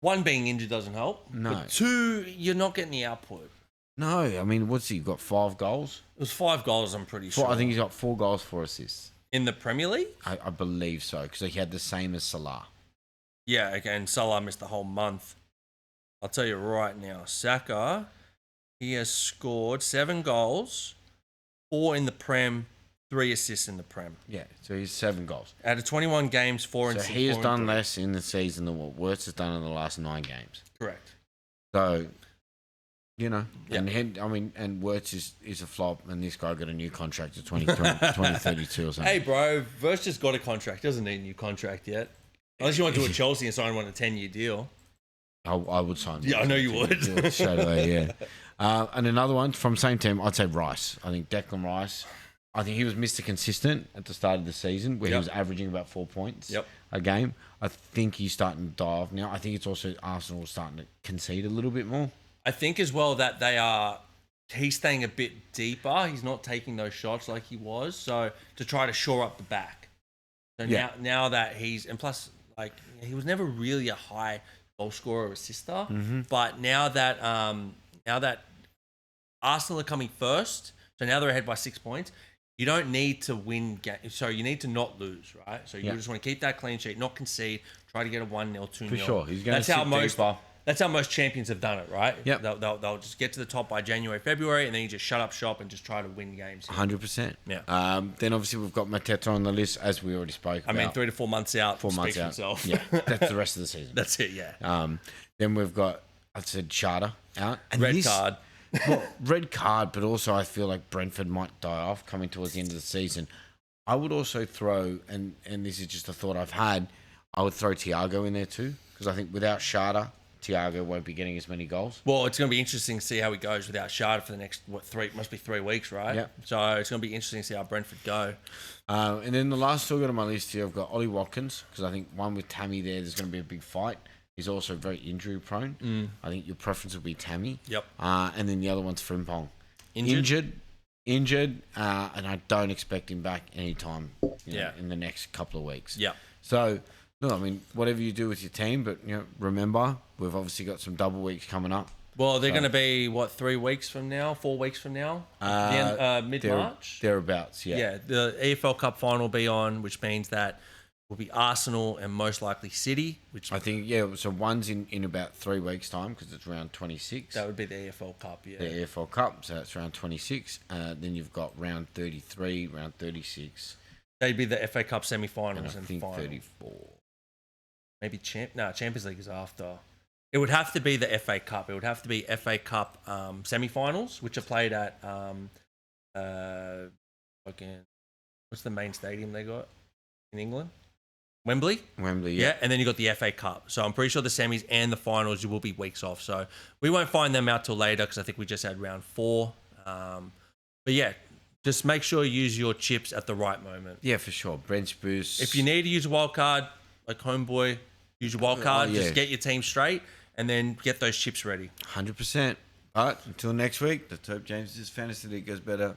1, being injured doesn't help. No. But 2, you're not getting the output. No, I mean, what's he got? 5 goals. It was 5 goals. I'm pretty sure. I think he's got 4 goals, 4 assists. In the Premier League? I believe so, because he had the same as Salah. Yeah, okay, and Salah missed the whole month. I'll tell you right now, Saka, he has scored 7 goals, 4 in the Prem, 3 assists in the Prem. Yeah, so he's 7 goals. Out of 21 games, 4 and 6. So he has done less in the season than what Wirtz has done in the last 9 games. Correct. So, and Wirtz is a flop, and this guy got a new contract to 2032 or something. Hey, bro, Wirtz just got a contract. Doesn't need a new contract yet. Unless you want to do a Chelsea and sign one a 10-year deal. I would sign. Yeah, I know you would. Straight away, And another one from same team, I'd say Rice. I think Declan Rice. I think he was Mr. Consistent at the start of the season, where he was averaging about 4 points a game. I think he's starting to die off now. I think it's also Arsenal starting to concede a little bit more. I think as well that he's staying a bit deeper. He's not taking those shots like he was. So to try to shore up the back. So now that and plus, like, he was never really a high goal scorer or assister. But now that Arsenal are coming first, so now they're ahead by 6 points. You don't need to win games. So you need to not lose, right? So you just want to keep that clean sheet, not concede, try to get a 1-0, 2-0. For sure. He's going to sit deeper. That's how most champions have done it, right? Yep. They'll just get to the top by January, February, and then you just shut up shop and just try to win games. 100%. Yeah. Then obviously we've got Mateta on the list, as we already spoke about. I mean, 3 to 4 months out. 4 months out. Himself. Yeah, that's the rest of the season. That's it, yeah. Then we've got, I said, Charter out. And red card. Well, red card, but also I feel like Brentford might die off coming towards the end of the season. I would also throw, and this is just a thought I've had, I would throw Thiago in there too, because I think without Charter, Thiago won't be getting as many goals. Well, it's going to be interesting to see how he goes without Charter for the next, must be 3 weeks, right? Yeah. So it's going to be interesting to see how Brentford go. And then the last two I've got on my list here, I've got Ollie Watkins, because I think one with Tammy there's going to be a big fight. He's also very injury prone. I think your preference would be Tammy. Yep. And then the other one's Frimpong. Injured, and I don't expect him back anytime in the next couple of weeks. Yeah. So, no, I mean, whatever you do with your team, but remember, we've obviously got some double weeks coming up. Well, they're going to be, 3 weeks from now, 4 weeks from now? Mid-March? Thereabouts, yeah. Yeah, the EFL Cup final will be on, which means that will be Arsenal and most likely City. Which I think, so one's in about 3 weeks' time because it's round 26. That would be the EFL Cup, yeah. The EFL Cup, so that's round 26. Then you've got round 33, round 36. They'd be the FA Cup semi-finals and and think final. 34. Maybe Champions League is after. It would have to be the FA Cup. It would have to be FA Cup semi-finals, which are played at what's the main stadium they got in England? Wembley, yeah. And then you got the FA Cup. So I'm pretty sure the semis and the finals you will be weeks off. So we won't find them out till later because I think we just had round 4. But yeah, just make sure you use your chips at the right moment. Yeah, for sure. Bench boost. If you need to use a wild card, like Homeboy, use your wild card. Just get your team straight and then get those chips ready. 100%. But until next week, let's hope James's fantasy league goes better.